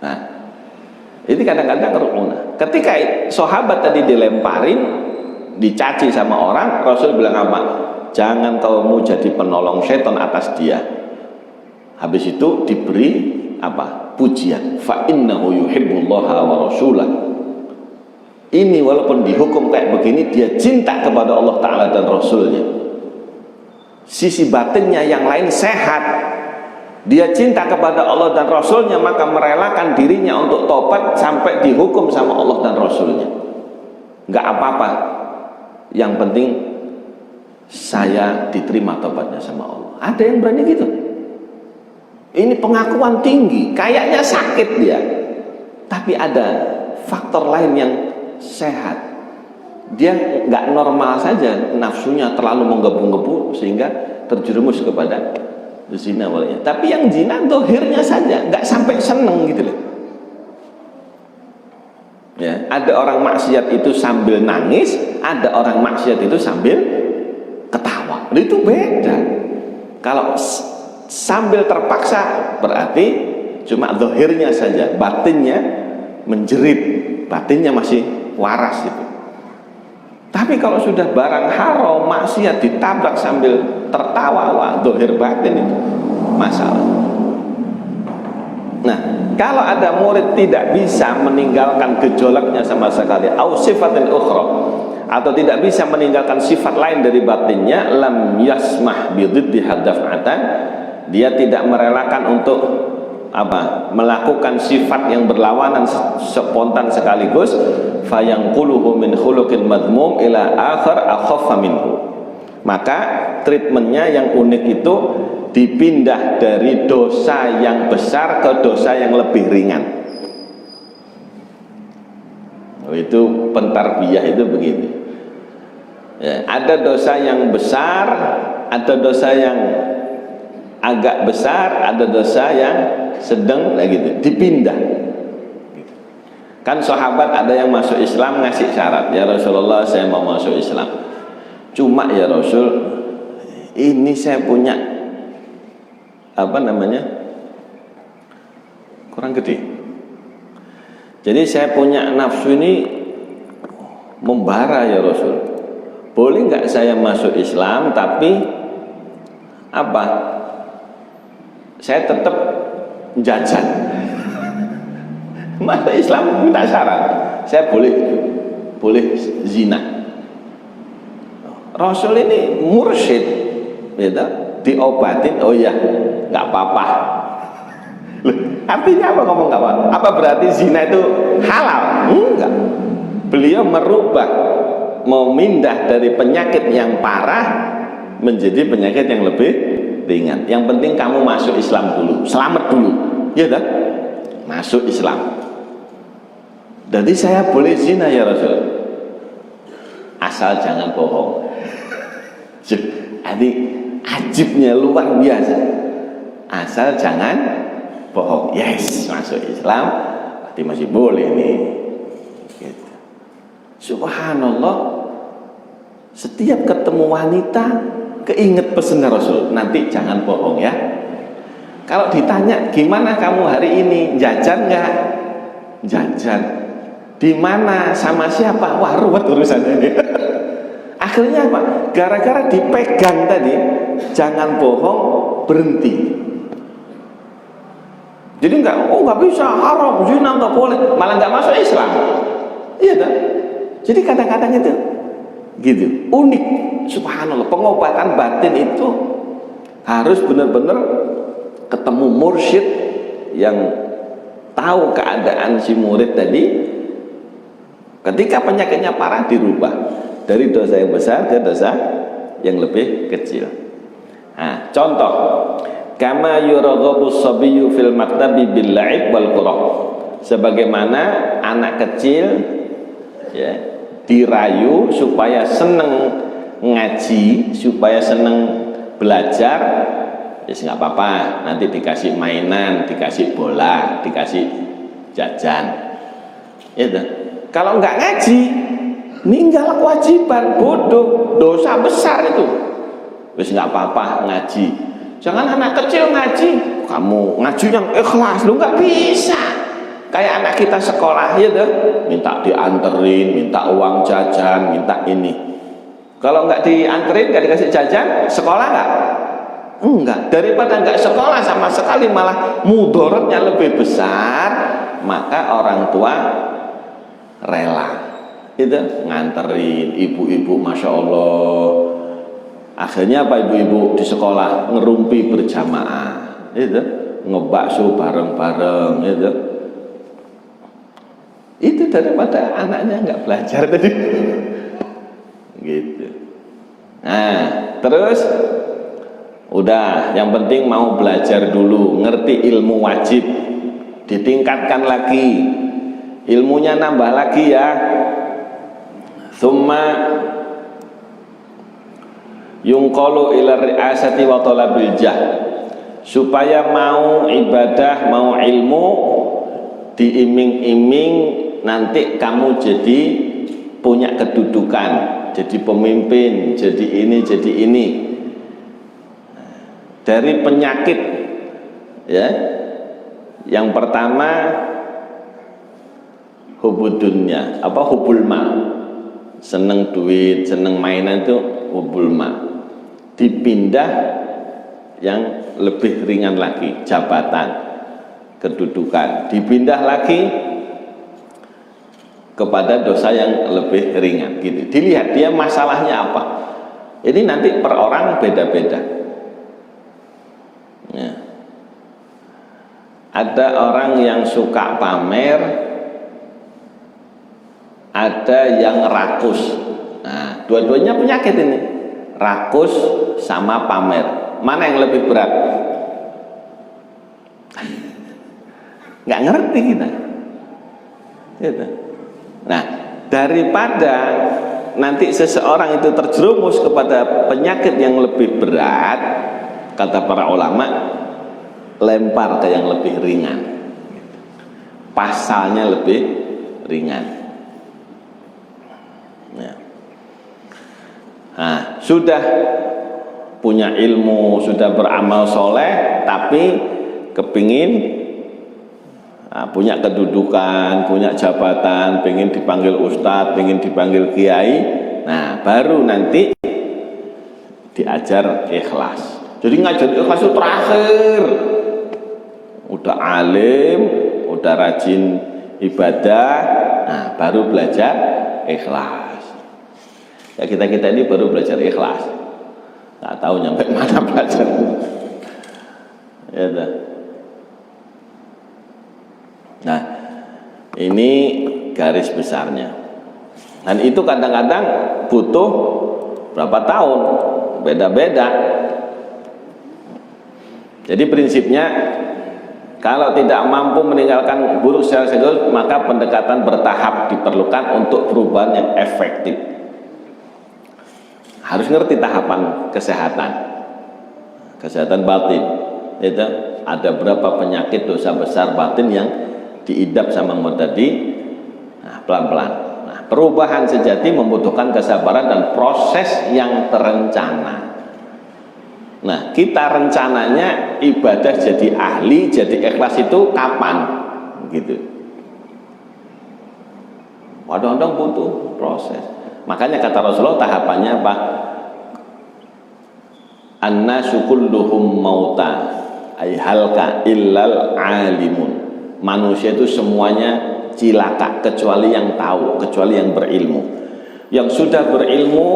Nah, ini kadang-kadang rukuna. Ketika sahabat tadi dilemparin, dicaci sama orang, Rasul bilang apa? Jangan kamu jadi penolong setan atas dia. Habis itu diberi apa? Pujian. Fa innahu yuhibbullaha wa rasulah. Ini walaupun dihukum kayak begini, dia cinta kepada Allah Ta'ala dan Rasulnya. Sisi batinnya yang lain sehat. Dia cinta kepada Allah dan Rasulnya, maka merelakan dirinya untuk tobat sampai dihukum sama Allah dan Rasulnya. Nggak apa-apa. Yang penting saya diterima tobatnya sama Allah. Ada yang berani gitu. Ini pengakuan tinggi, kayaknya sakit dia, tapi ada faktor lain yang sehat. Dia nggak normal saja, nafsunya terlalu menggebu-gebu sehingga terjerumus kepada zina awalnya. Tapi yang zina dohirnya saja, nggak sampai seneng gitu loh. Ya, ada orang maksiat itu sambil nangis, ada orang maksiat itu sambil ketawa. Itu beda. Kalau sambil terpaksa berarti cuma zahirnya saja, batinnya menjerit, batinnya masih waras itu. Tapi kalau sudah barang haram, maksiat ditabrak sambil tertawa, wah, zahir batin itu masalah. Nah, kalau ada murid tidak bisa meninggalkan gejolaknya sama sekali, au sifatin ukhra, atau tidak bisa meninggalkan sifat lain dari batinnya, lam yasmah bididdi hadaf'atan, dia tidak merelakan untuk apa? Melakukan sifat yang berlawanan spontan sekaligus, fayanquluhu min khuluqin madmum ila akhar akhaffa minhu. Maka treatmentnya yang unik itu dipindah dari dosa yang besar ke dosa yang lebih ringan. Itu pentarbiyah itu begitu. Ya, ada dosa yang besar, ada dosa yang agak besar, ada dosa yang sedang, gitu, dipindah. Kan sahabat ada yang masuk Islam ngasih syarat, ya Rasulullah saya mau masuk Islam. Cuma ya Rasul, ini saya punya apa namanya? Kurang gede. Jadi saya punya nafsu ini membara ya Rasul. Boleh nggak saya masuk Islam tapi apa? Saya tetap jajan. Masuk Islam minta syarat. Saya boleh zina. Rasul ini mursyid, gitu, diobatin, oh ya, nggak apa-apa. Artinya apa ngomong nggak apa-apa? Apa berarti zina itu halal? Enggak. Beliau merubah, memindah dari penyakit yang parah menjadi penyakit yang lebih ringan. Yang penting kamu masuk Islam dulu, selamat dulu, ya kan? Masuk Islam. Jadi saya boleh zina ya Rasul, asal jangan bohong. Jadi ajibnya luar biasa. Asal jangan bohong. Yes, masuk Islam, berarti masih boleh nih. Gitu. Subhanallah. Setiap ketemu wanita keinget pesan Rasul, nanti jangan bohong ya. Kalau ditanya gimana kamu hari ini, jajan nggak? Jajan. Di mana, sama siapa? Wah, ruwet urusannya ini. Akhirnya apa? Gara-gara dipegang tadi, jangan bohong, berhenti. Jadi nggak bisa, haram, zina nggak boleh, malah nggak masuk Islam. Iya kan? Jadi kadang-kadang itu gitu, unik. Subhanallah, pengobatan batin itu harus benar-benar ketemu mursyid yang tahu keadaan si murid tadi. Ketika penyakitnya parah, dirubah dari dosa yang besar ke dosa yang lebih kecil. Nah, contoh, kama yuraghabus sabiyyu fil maktabi bil la'ib wal qurah. Sebagaimana anak kecil ya, dirayu supaya seneng ngaji, supaya seneng belajar, ya nggak apa-apa, nanti dikasih mainan, dikasih bola, dikasih jajan. Itu. Kalau nggak ngaji, ninggal kewajiban, bodoh, dosa besar itu. Wis nggak apa-apa ngaji. Jangan anak kecil ngaji, kamu ngaji yang ikhlas, lu nggak bisa. Kayak anak kita sekolah, ya tuh, minta dianterin, minta uang jajan, minta ini. Kalau nggak dianterin, nggak dikasih jajan, sekolah nggak? Enggak. Daripada nggak sekolah sama sekali, malah mudaratnya lebih besar, maka orang tua rela itu nganterin ibu-ibu, masya Allah. Akhirnya apa, ibu-ibu di sekolah ngerumpi berjamaah, itu ngebakso bareng-bareng, itu daripada anaknya nggak belajar tadi. Gitu. Nah, terus udah, yang penting mau belajar dulu, ngerti ilmu wajib, ditingkatkan lagi, ilmunya nambah lagi ya. Tsumma yungqalu ila ri'asati wa talabil jah, supaya mau ibadah, mau ilmu, diiming-iming nanti kamu jadi punya kedudukan, jadi pemimpin, jadi ini, jadi ini. Dari penyakit ya, yang pertama hubud dunya, apa hubul mal, seneng duit, seneng mainan, itu hubul mal. Dipindah yang lebih ringan lagi, jabatan, kedudukan, dipindah lagi kepada dosa yang lebih ringan gitu. Dilihat dia masalahnya apa. Ini nanti per orang beda-beda ya. Ada orang yang suka pamer, ada yang rakus. Nah, dua-duanya penyakit ini, rakus sama pamer. Mana yang lebih berat? Nggak ngerti kita gitu. Nah, daripada nanti seseorang itu terjerumus kepada penyakit yang lebih berat, kata para ulama, lempar ke yang lebih ringan, pasalnya lebih ringan ya. Nah, sudah punya ilmu, sudah beramal soleh, tapi kepingin punya kedudukan, punya jabatan, pengen dipanggil ustadz, pengen dipanggil kiai. Nah, baru nanti diajar ikhlas. Jadi ngajar ikhlas itu terakhir. Udah alim, udah rajin ibadah, nah baru belajar ikhlas. Ya, kita ini baru belajar ikhlas, nggak tahu nyampe mana belajar. Ya, nah, ini garis besarnya. Dan itu kadang-kadang butuh berapa tahun, beda-beda. Jadi prinsipnya, kalau tidak mampu meninggalkan buruk secara sekaligus, maka pendekatan bertahap diperlukan untuk perubahan yang efektif. Harus ngerti tahapan kesehatan batin. Itu ada berapa penyakit dosa besar batin yang diidap sama murtadi. Nah, pelan-pelan. Nah, perubahan sejati membutuhkan kesabaran dan proses yang terencana. Nah, kita rencananya ibadah jadi ahli, jadi ikhlas itu kapan? Gitu. Kadang-kadang butuh proses. Makanya kata Rasulullah tahapannya apa? Annasu kulluhum mauta ay halka illal alimun. Manusia itu semuanya cilaka kecuali yang tahu, kecuali yang berilmu. Yang sudah berilmu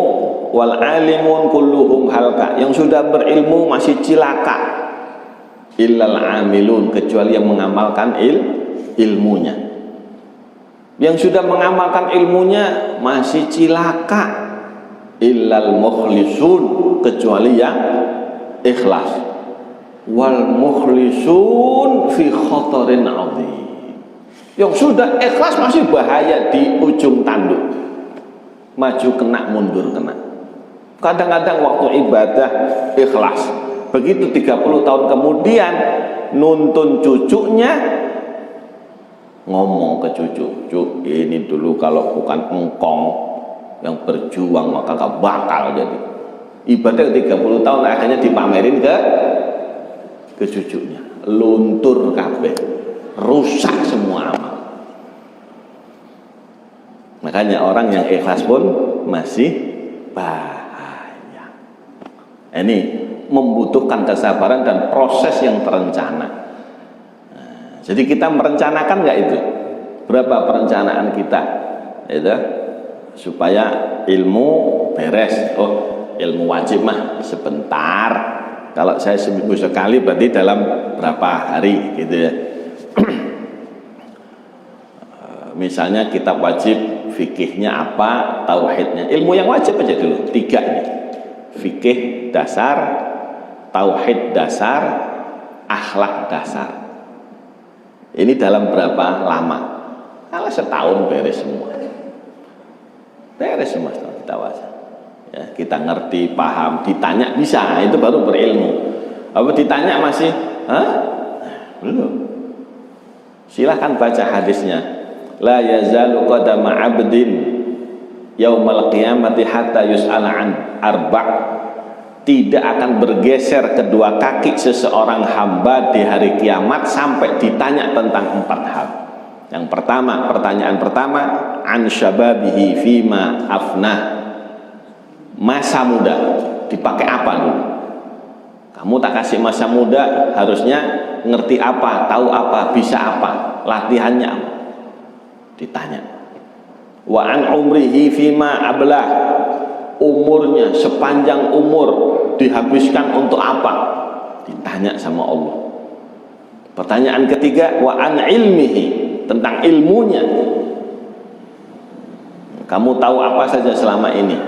wal alimun kulluhum halka. Yang sudah berilmu masih cilaka. Illal amilun, kecuali yang mengamalkan ilmunya. Yang sudah mengamalkan ilmunya masih cilaka. Illal mukhlisun, kecuali yang ikhlas. Wal mukhlisun fi khatarin azim. Yang sudah ikhlas masih bahaya di ujung tanduk. Maju kena, mundur kena. Kadang-kadang waktu ibadah ikhlas, begitu 30 tahun kemudian nuntun cucunya, ngomong ke cucu, "Cuk, ini dulu kalau bukan engkong yang berjuang maka gak bakal jadi." Ibadah 30 tahun akhirnya dipamerin ke cucunya. Luntur kabeh, rusak semua amal. Makanya orang yang ikhlas pun masih bahaya. Ini membutuhkan kesabaran dan proses yang terencana. Nah, jadi kita merencanakan nggak itu? Berapa perencanaan kita? Itu supaya ilmu beres. Oh, ilmu wajib mah sebentar. Kalau saya seminggu sekali berarti dalam berapa hari gitu ya. Misalnya kitab wajib fikihnya apa, tauhidnya. Ilmu yang wajib aja dulu, 3 ini. Fikih dasar, tauhid dasar, akhlak dasar. Ini dalam berapa lama? Kalau setahun beres semua. Beres semua kita wajib. Ya, kita ngerti, paham, ditanya bisa, itu baru berilmu. Apa ditanya masih, hah? Belum. Silahkan baca hadisnya. La yazalu qadama 'abdin yaumal qiyamati hatta yus'ala an arba'. Tidak akan bergeser kedua kaki seseorang hamba di hari kiamat sampai ditanya tentang 4 hal. Yang pertama, pertanyaan pertama, an syababihi fima afnah. Masa muda dipakai apa dulu? Kamu tak kasih masa muda, harusnya ngerti apa, tahu apa, bisa apa, latihannya apa? Ditanya. Wa an umrihi fima ablah. Umurnya, sepanjang umur dihabiskan untuk apa? Ditanya sama Allah. Pertanyaan ketiga, wa an ilmihi, tentang ilmunya. Kamu tahu apa saja selama ini?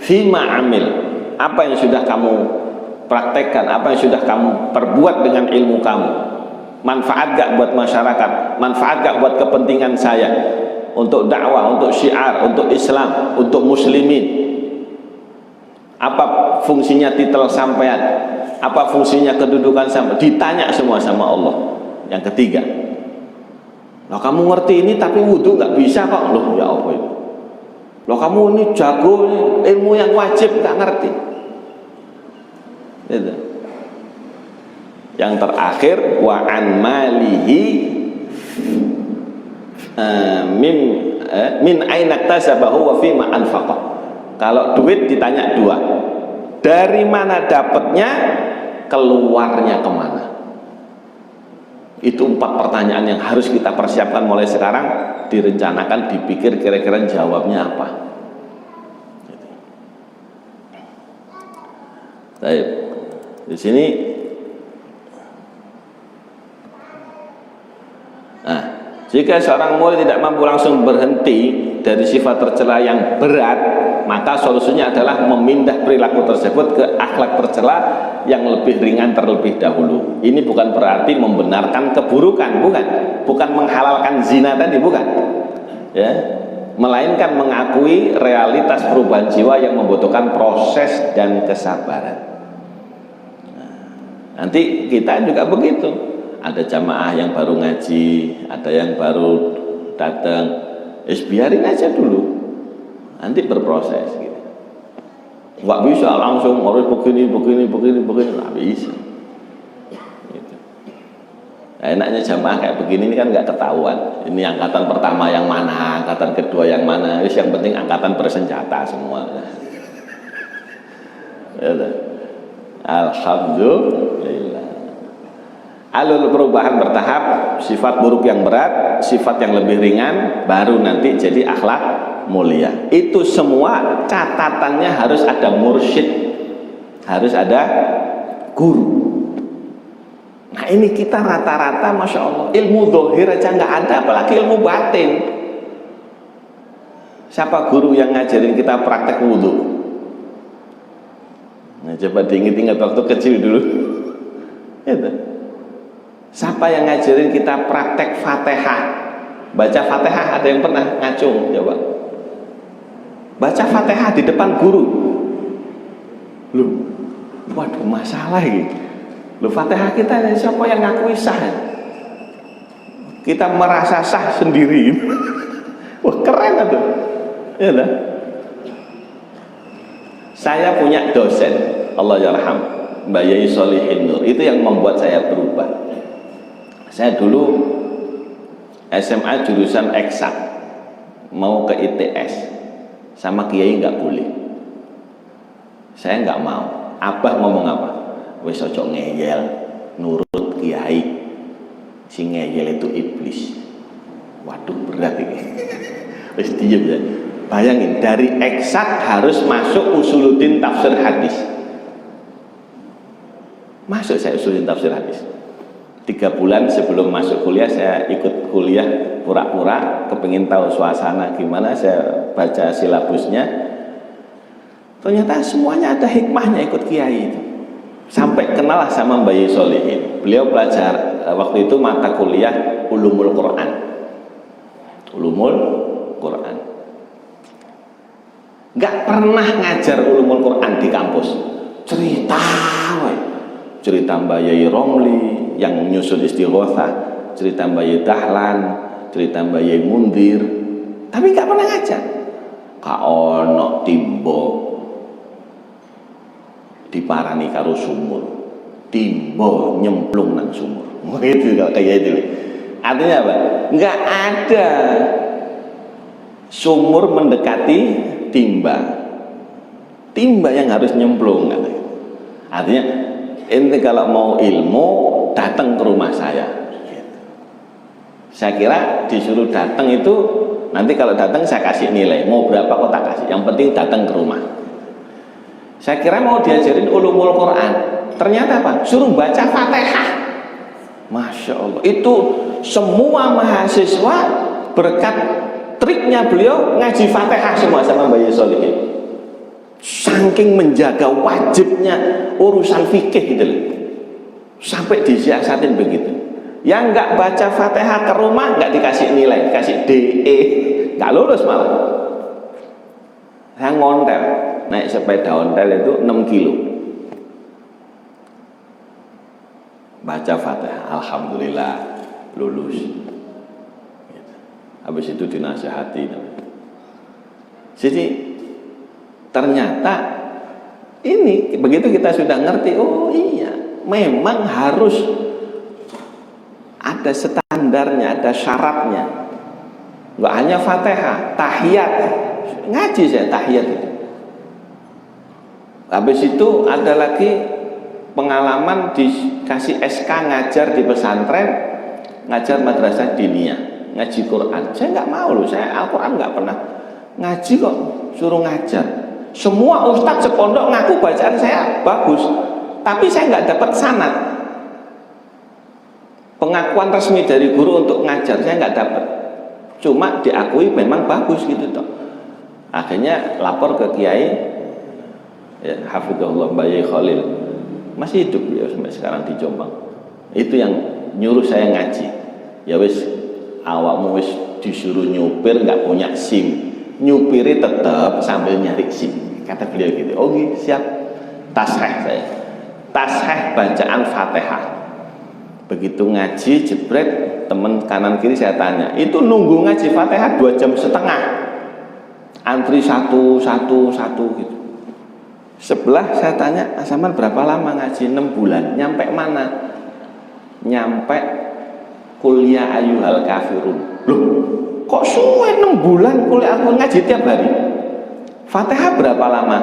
Fima amil, apa yang sudah kamu praktekkan, apa yang sudah kamu perbuat dengan ilmu kamu? Manfaat gak buat masyarakat? Manfaat gak buat kepentingan saya? Untuk dakwah, untuk syiar, untuk Islam, untuk muslimin? Apa fungsinya titel sampean? Apa fungsinya kedudukan sampean? Ditanya semua sama Allah. Yang ketiga, loh kamu ngerti ini tapi wudhu gak bisa kok. Loh ya apa itu? Loh kamu ini jago, ilmu yang wajib gak ngerti. Gitu. Yang terakhir, wa an malihi min aina tasabahu wa fima anfaqa. Kalau duit ditanya 2, dari mana dapatnya, keluarnya kemana. Itu 4 pertanyaan yang harus kita persiapkan mulai sekarang, direncanakan, dipikir kira-kira jawabnya apa. Baik. Di sini jika seorang murid tidak mampu langsung berhenti dari sifat tercela yang berat, maka solusinya adalah memindah perilaku tersebut ke akhlak tercela yang lebih ringan terlebih dahulu. Ini bukan berarti membenarkan keburukan, bukan menghalalkan zina tadi, bukan. Ya, melainkan mengakui realitas perubahan jiwa yang membutuhkan proses dan kesabaran. Nanti kita juga begitu. Ada jamaah yang baru ngaji, ada yang baru datang, biarin aja dulu, nanti berproses gitu. Nggak bisa langsung harus begini, nggak bisa. Gitu. Nah, enaknya jamaah kayak begini ini kan nggak ketahuan. Ini angkatan pertama yang mana, angkatan kedua yang mana. Yang penting angkatan bersenjata semua. Alhamdulillah. Alul perubahan bertahap, sifat buruk yang berat, sifat yang lebih ringan, baru nanti jadi akhlak mulia. Itu semua catatannya harus ada mursyid, harus ada guru. Nah ini kita rata-rata Masya Allah ilmu zahir aja nggak ada, apalagi ilmu batin. Siapa guru yang ngajarin kita praktek wudhu? Nah coba diingat-ingat waktu kecil dulu. Itu. Siapa yang ngajarin kita praktek Fatihah? Baca Fatihah, ada yang pernah ngacung? Coba baca Fatihah di depan guru. Loh, waduh masalah ini. Loh, Fatihah kita siapa yang ngakui sah? Kita merasa sah sendiri. Wah keren itu. Ya dah. Saya punya dosen, Allah yarham, Mbak Yai Solihin Nur. Itu yang membuat saya berubah. Saya dulu SMA jurusan eksak, mau ke ITS, sama kiai nggak boleh. Saya nggak mau. Abah ngomong apa? Wes ojo ngeyel, nurut kiai. Si ngeyel itu iblis. Waduh berat ini. Wes diem ya. Bayangin dari eksak harus masuk usuluddin tafsir hadis. Masuk saya usuluddin tafsir hadis. 3 bulan sebelum masuk kuliah saya ikut kuliah pura-pura kepingin tahu suasana gimana, saya baca silabusnya, ternyata semuanya ada hikmahnya ikut kiai itu. Sampai kenal sama Mbak Yai Solihin. Beliau belajar waktu itu mata kuliah Ulumul Quran. Ulumul Quran. Gak pernah ngajar Ulumul Quran di kampus. Cerita Mbak Yai Romli yang nyusun Istighotsah, cerita Mbak Yai Dahlan, cerita Mbak Yai Mundir, tapi gak pernah ngajar. Kaono timbo diparani karo sumur, timbo nyemplung nang sumur. Itu kayak itu. Artinya apa? Nggak ada sumur mendekati timba. Timba yang harus nyemplung. Artinya ente kalau mau ilmu datang ke rumah saya. Saya kira disuruh datang itu nanti kalau datang saya kasih nilai. Mau berapa kok tak kasih. Yang penting datang ke rumah. Saya kira mau diajarin ulumul Quran, ternyata apa? Suruh baca Fatihah. Masya Allah. Itu semua mahasiswa berkat triknya beliau ngaji Fatihah semua sama Mbak Yai Solihin. Saking menjaga wajibnya urusan fikih gitu loh. Sampai disiasatin begitu. Yang nggak baca Fatihah ke rumah nggak dikasih nilai, dikasih DE, nggak lulus malah. Saya ngontel, naik sepeda ontel itu 6 kilo. Baca Fatihah, alhamdulillah lulus. Habis itu dinasihati. Jadi ternyata ini begitu kita sudah ngerti, oh iya, memang harus ada standarnya, ada syaratnya. Enggak hanya Fatihah, tahiyat. Ngaji saya tahiyat itu. Habis itu ada lagi pengalaman dikasih SK ngajar di pesantren, ngajar madrasah diniyah, ngaji Quran. Saya nggak mau loh, saya Al-Quran nggak pernah ngaji kok, suruh ngajar. Semua ustadz sepondok ngaku bacaan saya bagus, tapi saya nggak dapat sanad. Pengakuan resmi dari guru untuk ngajar saya nggak dapat. Cuma diakui memang bagus gitu toh. Akhirnya lapor ke Kiai ya, Hafizahullah Mbak Yai Khalil. Masih hidup beliau sampai sekarang di Jombang. Itu yang nyuruh saya ngaji. Ya wis, awakmu wis disuruh nyupir nggak punya SIM, nyupiri tetap sambil nyari SIM, kata beliau gitu. Oke, siap. Tasheh saya, tasheh bacaan Fatihah. Begitu ngaji jebret, temen kanan kiri saya tanya, itu nunggu ngaji Fatihah 2,5 jam, antri satu gitu. Sebelah saya tanya, Asaman berapa lama ngaji? 6 bulan. Nyampe mana? Nyampe kuliah ayyuhal kafirun. Loh, kok suwe 6 bulan kuliah aku ngaji tiap hari? Fatihah berapa lama?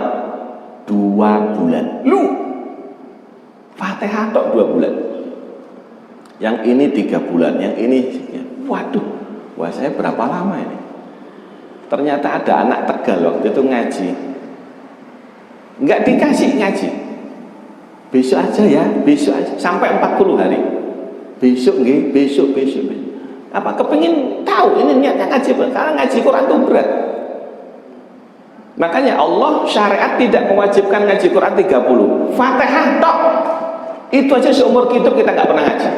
2 bulan. Lu Fatihah tok 2 bulan. Yang ini 3 bulan, yang ini waduh, wah saya berapa lama ini? Ternyata ada anak Tegal waktu itu ngaji. Enggak dikasih ngaji. Besok aja ya, besok aja sampai 40 hari. Besok nggih, besok. Apa kepengin tahu ini niatnya ngaji, karena ngaji Quran itu berat. Makanya Allah syariat tidak mewajibkan ngaji Quran 30. Fatihah tok. Itu aja seumur hidup kita nggak pernah ngaji.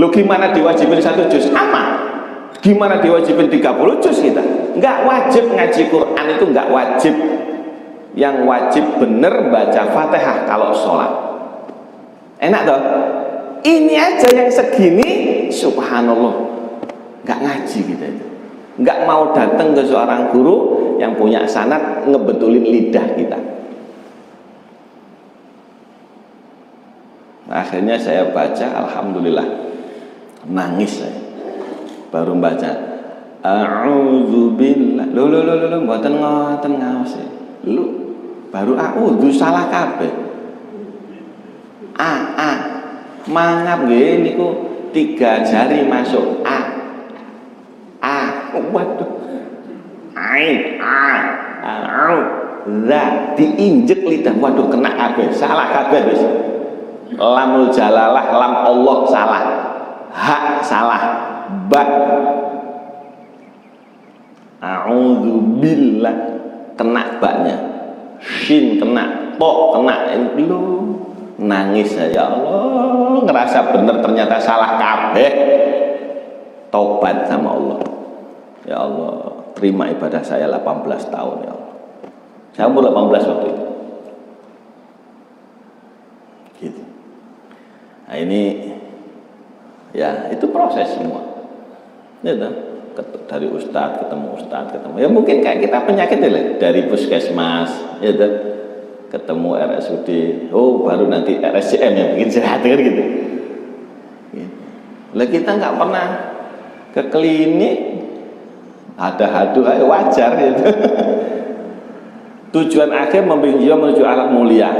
Lo gimana diwajibin 1 juz? Apa? Gimana diwajibin 30 juz kita? Nggak wajib ngaji Quran, itu nggak wajib. Yang wajib bener baca Fatihah kalau sholat. Enak toh? Ini aja yang segini, subhanallah, nggak ngaji kita itu. Nggak mau datang ke seorang guru yang punya sanad ngebetulin lidah kita. Akhirnya saya baca, alhamdulillah, nangis saya. Baru baca, a'udzubillah. Lu mboten ngoten ngaos. Lu baru a'udzu salah kabeh. Mangap nggih niku 3 jari masuk waduh. Diinjek lidah, waduh kena kabeh, salah kabeh wis. Lamul jalalah, lam Allah salah. Hak salah. Ba a'udzubillah kena baknya. Shin kena, to kena. Lu nangis saya, Allah, ngerasa bener ternyata salah kabeh. Tobat sama Allah. Ya Allah, terima ibadah saya 18 tahun ya Allah. Saya umur 18 waktu itu. Gitu. Nah ini ya itu proses semua. Gitu. Dari ustadz ketemu, ya mungkin kayak kita penyakit ya, dari puskesmas, gitu. Ketemu RSUD, oh baru nanti RSCM yang bikin sehat kan gitu. Lah kita nggak pernah ke klinik, ada wajar gitu. Tujuan akhir membimbing jiwa menuju akhlak mulia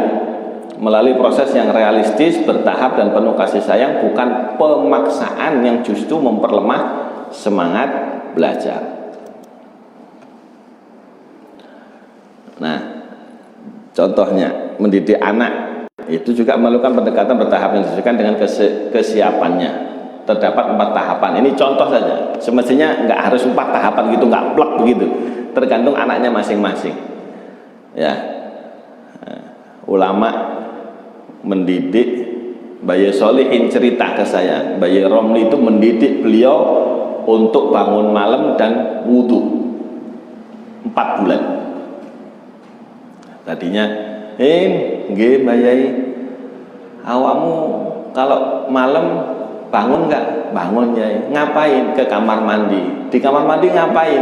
melalui proses yang realistis, bertahap dan penuh kasih sayang, bukan pemaksaan yang justru memperlemah semangat belajar. Nah, contohnya mendidik anak itu juga memerlukan pendekatan bertahap yang disesuaikan dengan kesiapannya. Terdapat 4 tahapan. Ini contoh saja. Semestinya nggak harus 4 tahapan gitu, nggak plek begitu. Tergantung anaknya masing-masing. Ya, ulama mendidik Bayi Solihin cerita ke saya, Bayi Romli itu mendidik beliau untuk bangun malam dan wudhu 4 bulan. Tadinya, nggih Mbak Yai, awakmu kalau malam bangun nggak? Bangun Yai. Ngapain? Ke kamar mandi. Di kamar mandi ngapain?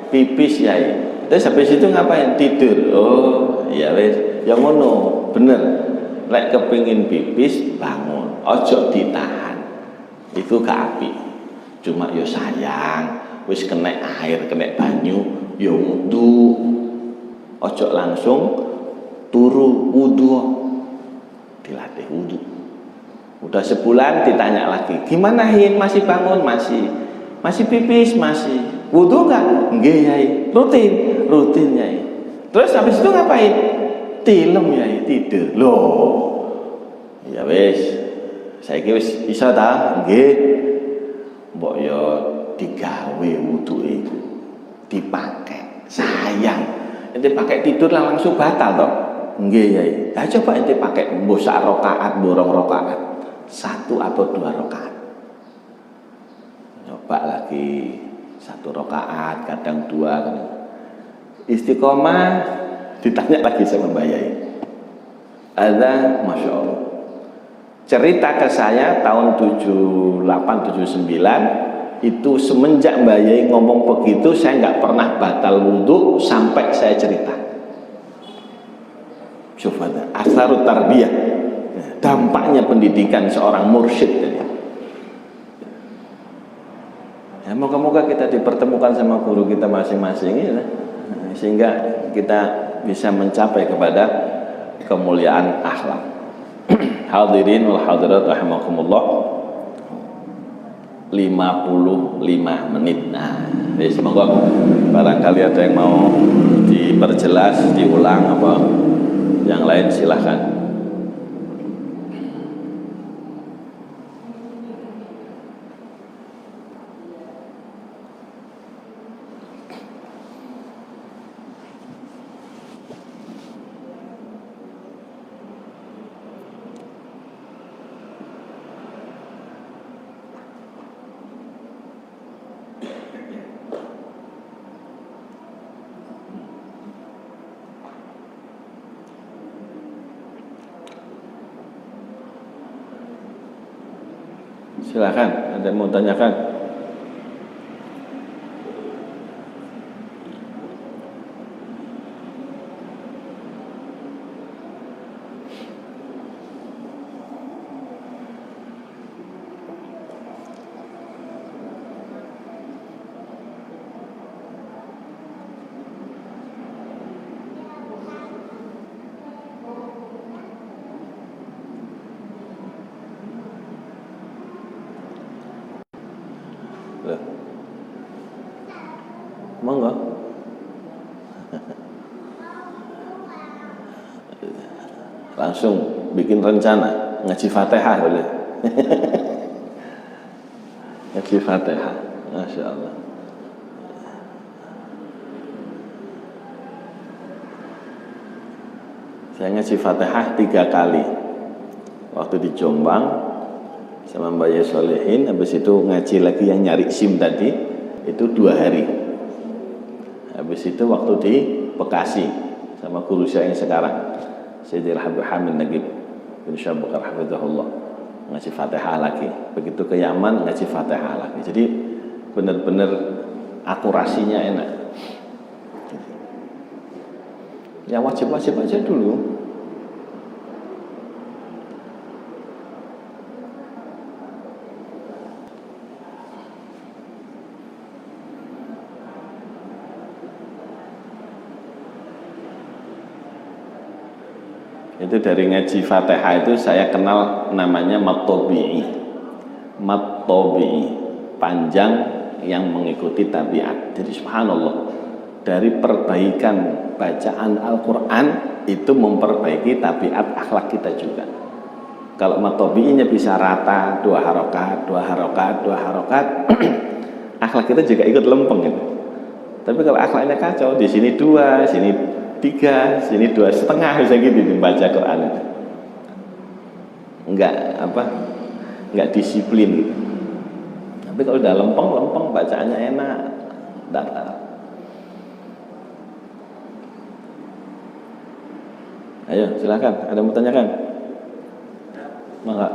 Pipis Yai. Terus habis itu ngapain? Tidur. Oh, ya wes, yang ngono, bener. Lek kepingin pipis bangun, ojo ditahan. Itu gak apik. Cuma yo sayang, wis kena air, kena banyu, yo wudu. Ojo langsung turu wudu. Dilatih wudu. Udah sebulan ditanya lagi, gimana Hin, masih bangun? Masih pipis? Masih. Wudu enggak? Nggih Yai. Rutin Yai. Terus habis itu ngapain? Tilem Yai, tidur. Loh. Ya wis. Saiki wis iso ta? Nggih. Mbok yo digawe wudu itu. Dipakai. Sayang. Ente pakai tidur langsung batal toh? Nggih Yai. Lah coba ente pakai mbok sak rakaat, borong rakaat. 1 atau 2 rakaat. Coba lagi 1 rakaat, kadang 2 kan. Istiqomah, ditanya lagi sama Mbak Yai. Ada, Masya Allah. Cerita ke saya tahun 78-79 itu semenjak Mbak Yai ngomong begitu, saya nggak pernah batal wudhu sampai saya cerita. Syufata, asarut tarbiyah, dampaknya pendidikan seorang mursyid tadi. Ya, moga-moga kita dipertemukan sama guru kita masing-masing ya, sehingga kita bisa mencapai kepada kemuliaan akhlak. Hadirin wal hadirat rahimakumullah, 55 menit. Nah, jadi semoga barangkali ada yang mau diperjelas, diulang apa yang lain silahkan. Silakan, ada yang mau tanyakan? Monggo. Langsung bikin rencana ngaji Fatihah boleh. Ngaji Fatihah, Masya Allah. Saya ngaji Fatihah 3 kali. Waktu di Jombang sama Mbak Yesolehin, habis itu ngaji lagi yang nyari SIM tadi itu 2 hari. Habis itu waktu di Bekasi sama guru saya yang sekarang Sayyidil Habib Hamid Nagib bin Syabukar Hafizahullah, ngaji Fatihah lagi. Begitu ke Yaman ngaji Fatihah lagi. Jadi benar-benar akurasinya enak. Ya wajib-wajib aja dulu. Itu dari ngaji Fatihah itu saya kenal namanya Mat-Tabi'i. Mat-Tabi'i, panjang yang mengikuti tabiat. Jadi subhanallah, dari perbaikan bacaan Al-Quran itu memperbaiki tabiat akhlak kita juga. Kalau Mat-Tabi'inya bisa rata 2 harokat, 2 harokat, 2 harokat, akhlak kita juga ikut lempeng gitu. Tapi kalau akhlaknya kacau, di sini 2, sini 3, sini 2,5 bisa gitu dibaca Quran itu. Enggak disiplin. Tapi kalau udah lempeng bacaannya enak, datar. Ayo silakan, ada mau tanyakan? Maka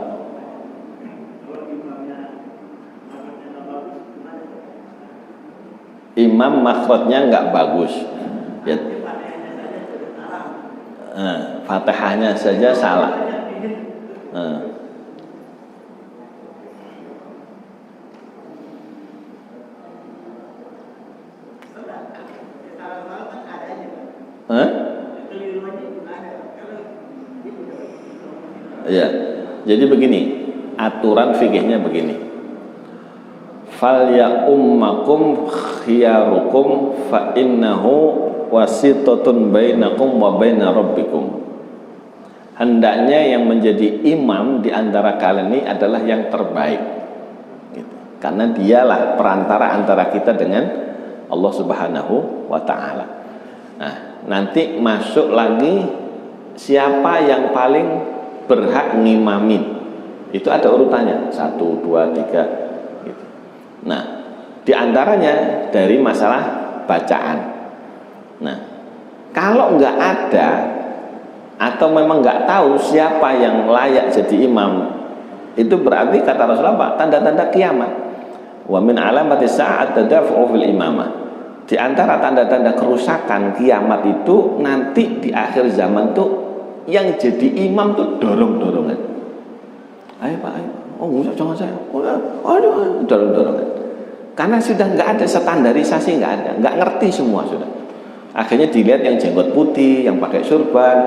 imam makhrajnya enggak bagus. Ya. Fatihahnya saja salah. Ya, jadi begini, aturan fikihnya begini. Fal ya ummakum khiyarukum fa innahu wasitatun bainakum wa baina rabbikum. Hendaknya yang menjadi imam di antara kalian ini adalah yang terbaik gitu. Karena dialah perantara antara kita dengan Allah Subhanahu wa ta'ala. Nah, nanti masuk lagi siapa yang paling berhak ngimamin. Itu ada urutannya 1, 2, 3 gitu. Nah, di antaranya dari masalah bacaan. Nah, kalau nggak ada atau memang nggak tahu siapa yang layak jadi imam, itu berarti kata Rasulullah apa? Tanda-tanda kiamat. Wa min alamati sa'at tadafu'u fil imamah. Di antara tanda-tanda kerusakan kiamat itu nanti di akhir zaman tuh yang jadi imam tuh dorong-dorongan. Ayo Pak, ayo. Oh jangan saya. Aduh, dorong-dorongan. Karena sudah nggak ada standarisasi, nggak ada, nggak ngerti semua sudah. Akhirnya dilihat yang jenggot putih, yang pakai surban,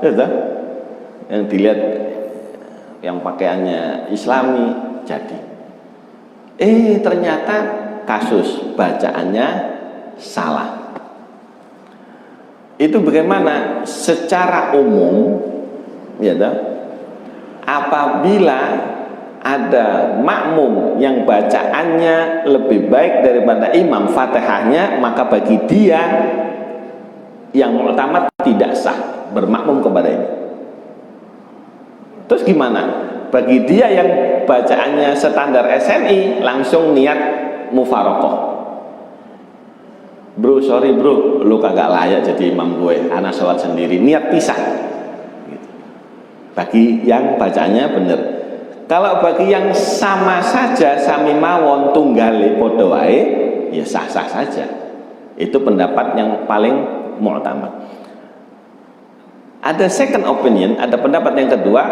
gitu. Yang dilihat yang pakaiannya Islami, jadi. Ternyata kasus bacaannya salah. Itu bagaimana? Secara umum, ya, apabila ada makmum yang bacaannya lebih baik daripada imam Fatihahnya, maka bagi dia yang mu'tamad tidak sah bermakmum kepada ini. Terus gimana? Bagi dia yang bacaannya standar SNI, langsung niat mufarokoh. Bro, sorry bro, lu kagak layak jadi imam gue, anak sholat sendiri, niat pisah gitu. Bagi yang bacanya bener. Kalau bagi yang sama saja, sami mawon tunggale podo wae, ya sah-sah saja. Itu pendapat yang paling mu'tamad. Ada second opinion, ada pendapat yang kedua,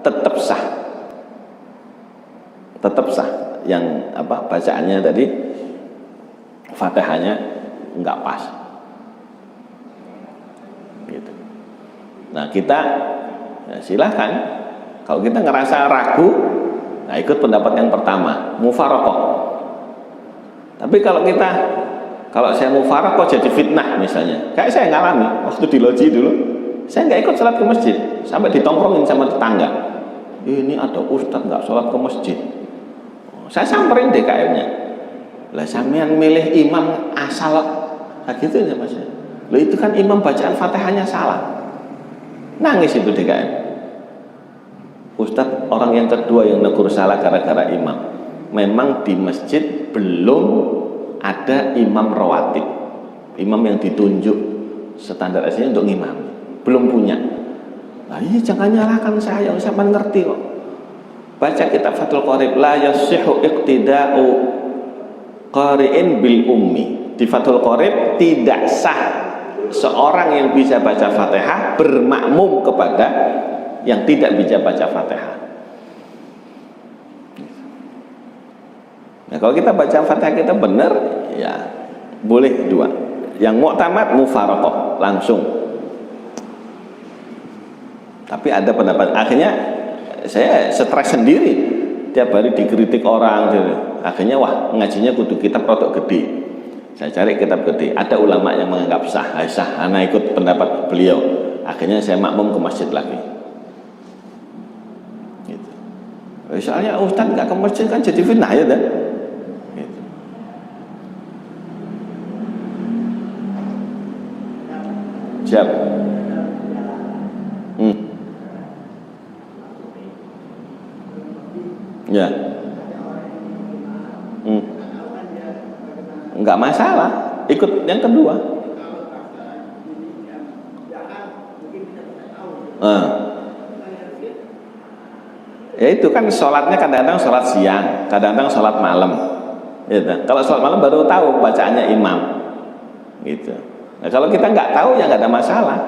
tetap sah. Tetap sah. Yang bacaannya tadi Fatihahnya enggak pas gitu. Nah kita ya silahkan, kalau kita ngerasa ragu, nah ikut pendapat yang pertama, mufarokoh. Tapi kalau saya mufarokoh jadi fitnah misalnya, kayak saya ngalami waktu di loji dulu, saya nggak ikut sholat ke masjid, sampai ditongkrongin sama tetangga, ini ada ustadz nggak sholat ke masjid. Saya samperin DKM-nya, lah sampean milih imam asal gitu ya Mas. Lah itu kan imam bacaan Fatihahnya salah. Nangis itu DKM. Ustadz orang yang kedua yang negur salah gara-gara imam. Memang di masjid belum ada imam rawatib, imam yang ditunjuk standar aslinya untuk imam, belum punya. Nah ini jangan nyalahkan saya ngerti kok. Baca kitab Fathul Qorib, la yasihu iqtida'u qari'in bil ummi. Di Fathul Qorib tidak sah seorang yang bisa baca Fatihah bermakmum kepada yang tidak bisa baca Fatihah. Nah kalau kita baca Fatihah kita benar, ya boleh dua. Yang mu'tamad mufarokoh langsung. Tapi ada pendapat, akhirnya saya stres sendiri, tiap hari dikritik orang gitu. Akhirnya wah ngajinya kudu kitab produk gede. Saya cari kitab gede, ada ulama yang menganggap sah, anak ikut pendapat beliau. Akhirnya saya makmum ke masjid lagi gitu. Soalnya ustadz nggak ke masjid kan jadi fitnah ya gitu. Siap. Ya. Enggak masalah, ikut yang kedua. Ya itu kan sholatnya kadang-kadang sholat siang, kadang-kadang sholat malam. Gitu. Kalau sholat malam baru tahu bacaannya imam. Gitu. Nah kalau kita nggak tahu ya nggak ada masalah.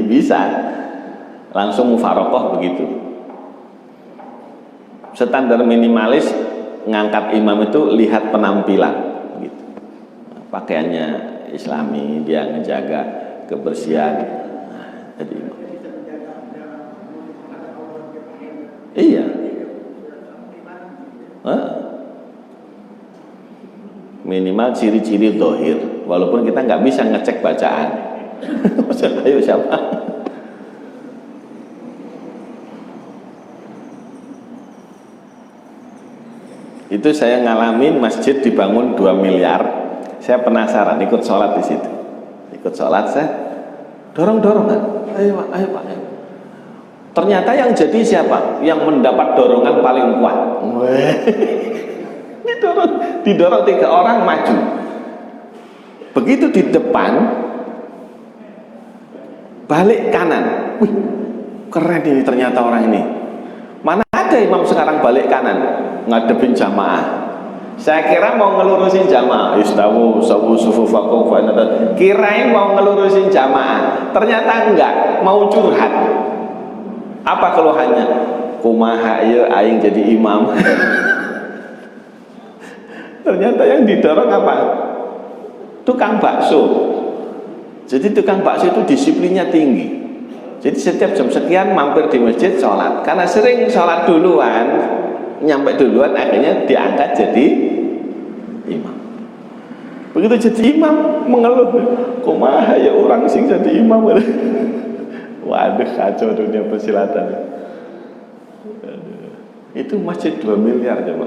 Bisa. Langsung mufarokoh begitu. Standar minimalis ngangkat imam itu lihat penampilan gitu. Pakaiannya Islami, dia ngejaga kebersihan. Jadi iya. Minimal ciri-ciri dohir, walaupun kita nggak bisa ngecek bacaan. Ayo siapa? Itu saya ngalamin masjid dibangun 2 miliar. Saya penasaran ikut sholat di situ. Ikut sholat saya dorong-dorongan. Ayo Pak, ayo Pak. Ayo. Ternyata yang jadi siapa? Yang mendapat dorongan paling kuat. Didorong 3 orang maju. Begitu di depan balik kanan. Wih, keren ini ternyata orang ini. Mana ada imam sekarang balik kanan ngadepin jamaah. Saya kira mau ngelurusin jamaah, istawu sawu sufufakum fa inna, kirain mau ngelurusin jamaah, ternyata enggak, mau curhat. Apa keluhannya? Kumaha ieu aing jadi imam. Ternyata yang didorong apa? Tukang bakso. Jadi tukang bakso itu disiplinnya tinggi. Jadi setiap jam sekian mampir di masjid sholat. Karena sering sholat duluan, nyampe duluan, akhirnya diangkat jadi imam. Begitu jadi imam mengeluh, kumaha ya orang sing jadi imam. Waduh, kacau dunia persilatan. Itu masjid 2 miliar coba.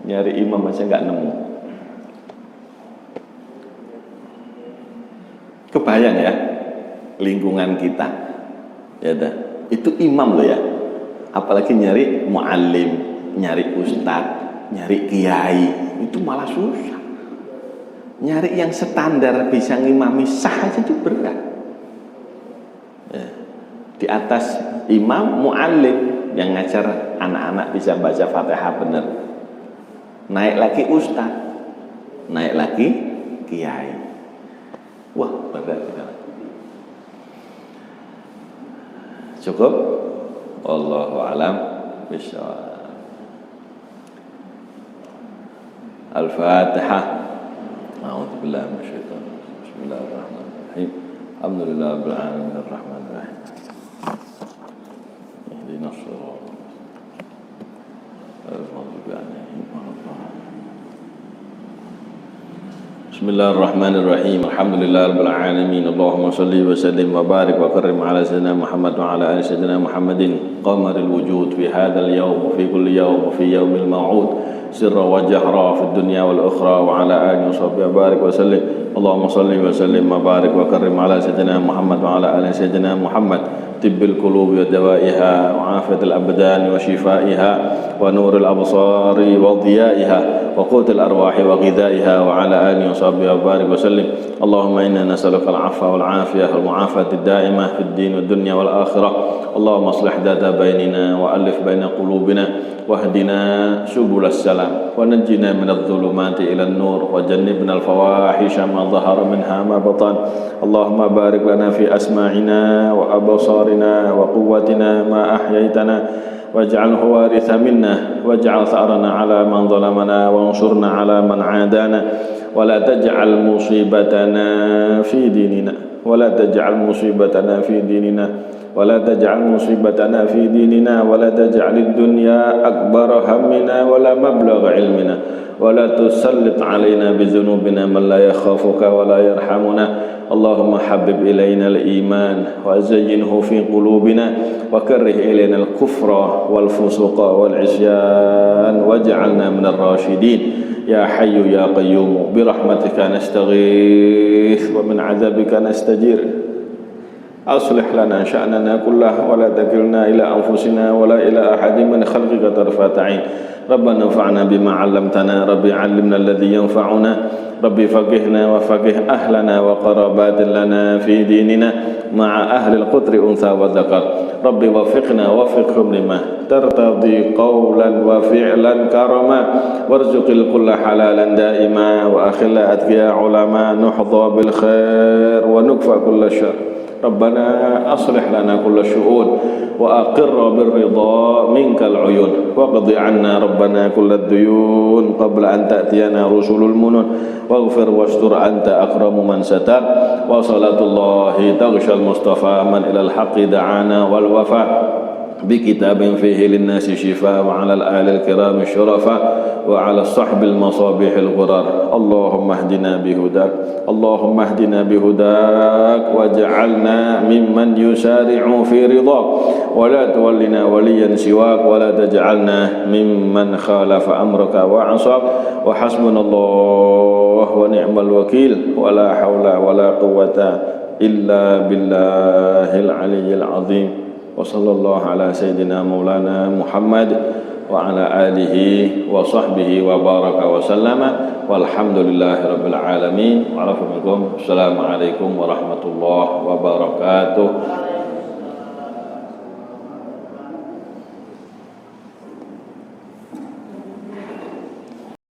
Nyari imam aja nggak nemu. Kebayang ya lingkungan kita, ya dah. Itu imam loh ya. Apalagi nyari muallim, nyari ustadz, nyari kiai, itu malah susah. Nyari yang standar bisa ngimami sah aja itu berat. Ya. Di atas imam muallim yang ngajar anak-anak bisa baca Fatihah benar. Naik lagi ustadz, naik lagi kiai. Wah, berat sekali. Cukup. Wallahu a'lam bishawab. Al-Fatihah. A'udzubillahi minasyaitonir rajim. Bismillahirrahmanirrahim. Alhamdulillahirabbil alamin arrahmanir rahim. Ihdinas shiratal mustaqim. Bismillahirrahmanirrahim. Alhamdulillahirabbil alamin. Allahumma shalli wa sallim wa barik wa karrim ala sayyidina Muhammad wa ala ali sayyidina Muhammadin qamaril wujud fi hadzal yawm wa fi kulli yawm wa fi yawmil maw'ud sirra wa jahra fid dunya wal ukhra wa ala alihi wa sahbihi wa barik wa sallim. Allahumma shalli wa sallim wa barik wa karrim ala sayyidina Muhammad wa ala ali sayyidina Muhammad tibbil qulubi wa dawaiha wa afiyatil abdani wa shifaiha wa nuril absari wa dhiyaiha wa qutil arwahi wa ghidaiha wa ala alihi wa sahbihi wa barik wa sallim. Allahumma inna nas'aluka al-'afwa wal 'afiyah wal mu'afata ad-da'imah fid din wad dunya wal akhirah. Allahumma aslih dhata bainina wa alif baina qulubina wahdina subulas salam wa najjina minadh dhulumati ila an-nur wa jannibna al-fawahisha ma dhahara minha ma batan. Allahumma barik lana fi asma'ina wa absarina wa quwwatina ma ahyaitana waj'alhu waritha minna waj'al tha'rana 'ala man zalamana wansurna 'ala man 'adana wa la taj'al musibatana fi dinina wa la taj'al musibatana fi dinina wa la taj'al musibatana fi dinina wa la taj'alid dunya akbara hammina wa la mablagha ilmina wa la tusallit 'alaina bi dhunubina man la yakhafuka wa la yarhamuna. Allahumma habib ilayna al-iman wa zayyinhu fi qulubina wa karrih ilayna al-kufra wal fusuqa wal isyan waj'alna minal rasyidin. Ya hayyu ya qayyum bi rahmatika nastaghith wa min 'adzabika nastajir. Aslih lana sya'nana kullahu wa la takilna ila anfusina wa la ila ahadin min khalqika tarfata 'ain. Rabbana anfa'na bima 'allamtana, Rabbi 'allimna alladhi yanfa'una, Rabbi faqihna wa faqih ahlana wa qarabatin lana fi dinina ma'a ahli al-qutri untha wa dhakar. Rabbi wafiqna wafiqhum lima tartadi qawlan wa fi'lan karama warzuqil kulla halalan daima wa akhilla atqiya ulama nuhdha bil khair wa nukfa kulla syarr. Rabbana aslih lana kulla syu'un wa aqirra birridha minkal uyun wa qadi 'anna rabbana kulla duyun qabla an ta'tiyana rusulul munun waghfir wastur anta akramu man satar wa salatullahi taghshal mustafa man ilal haqqi da'ana wal wafa بكتاب فيه للناس شفاء وعلى الآل الكرام الشرفاء وعلى الصحب المصابيح الغرار. اللهم اهدنا بهداك اللهم اهدنا بهداك واجعلنا ممن يسارع في رضاك ولا تولنا وليا سواك ولا تجعلنا ممن خالف أمرك وعصاك وحسبنا الله ونعم الوكيل ولا حول ولا قوة إلا بالله العلي العظيم. Wa sallallahu ala sayyidina maulana Muhammad wa ala alihi wa sahbihi wa baraka wa sallama walhamdulillahi rabbil alamin. Wa assalamualaikum warahmatullahi wabarakatuh.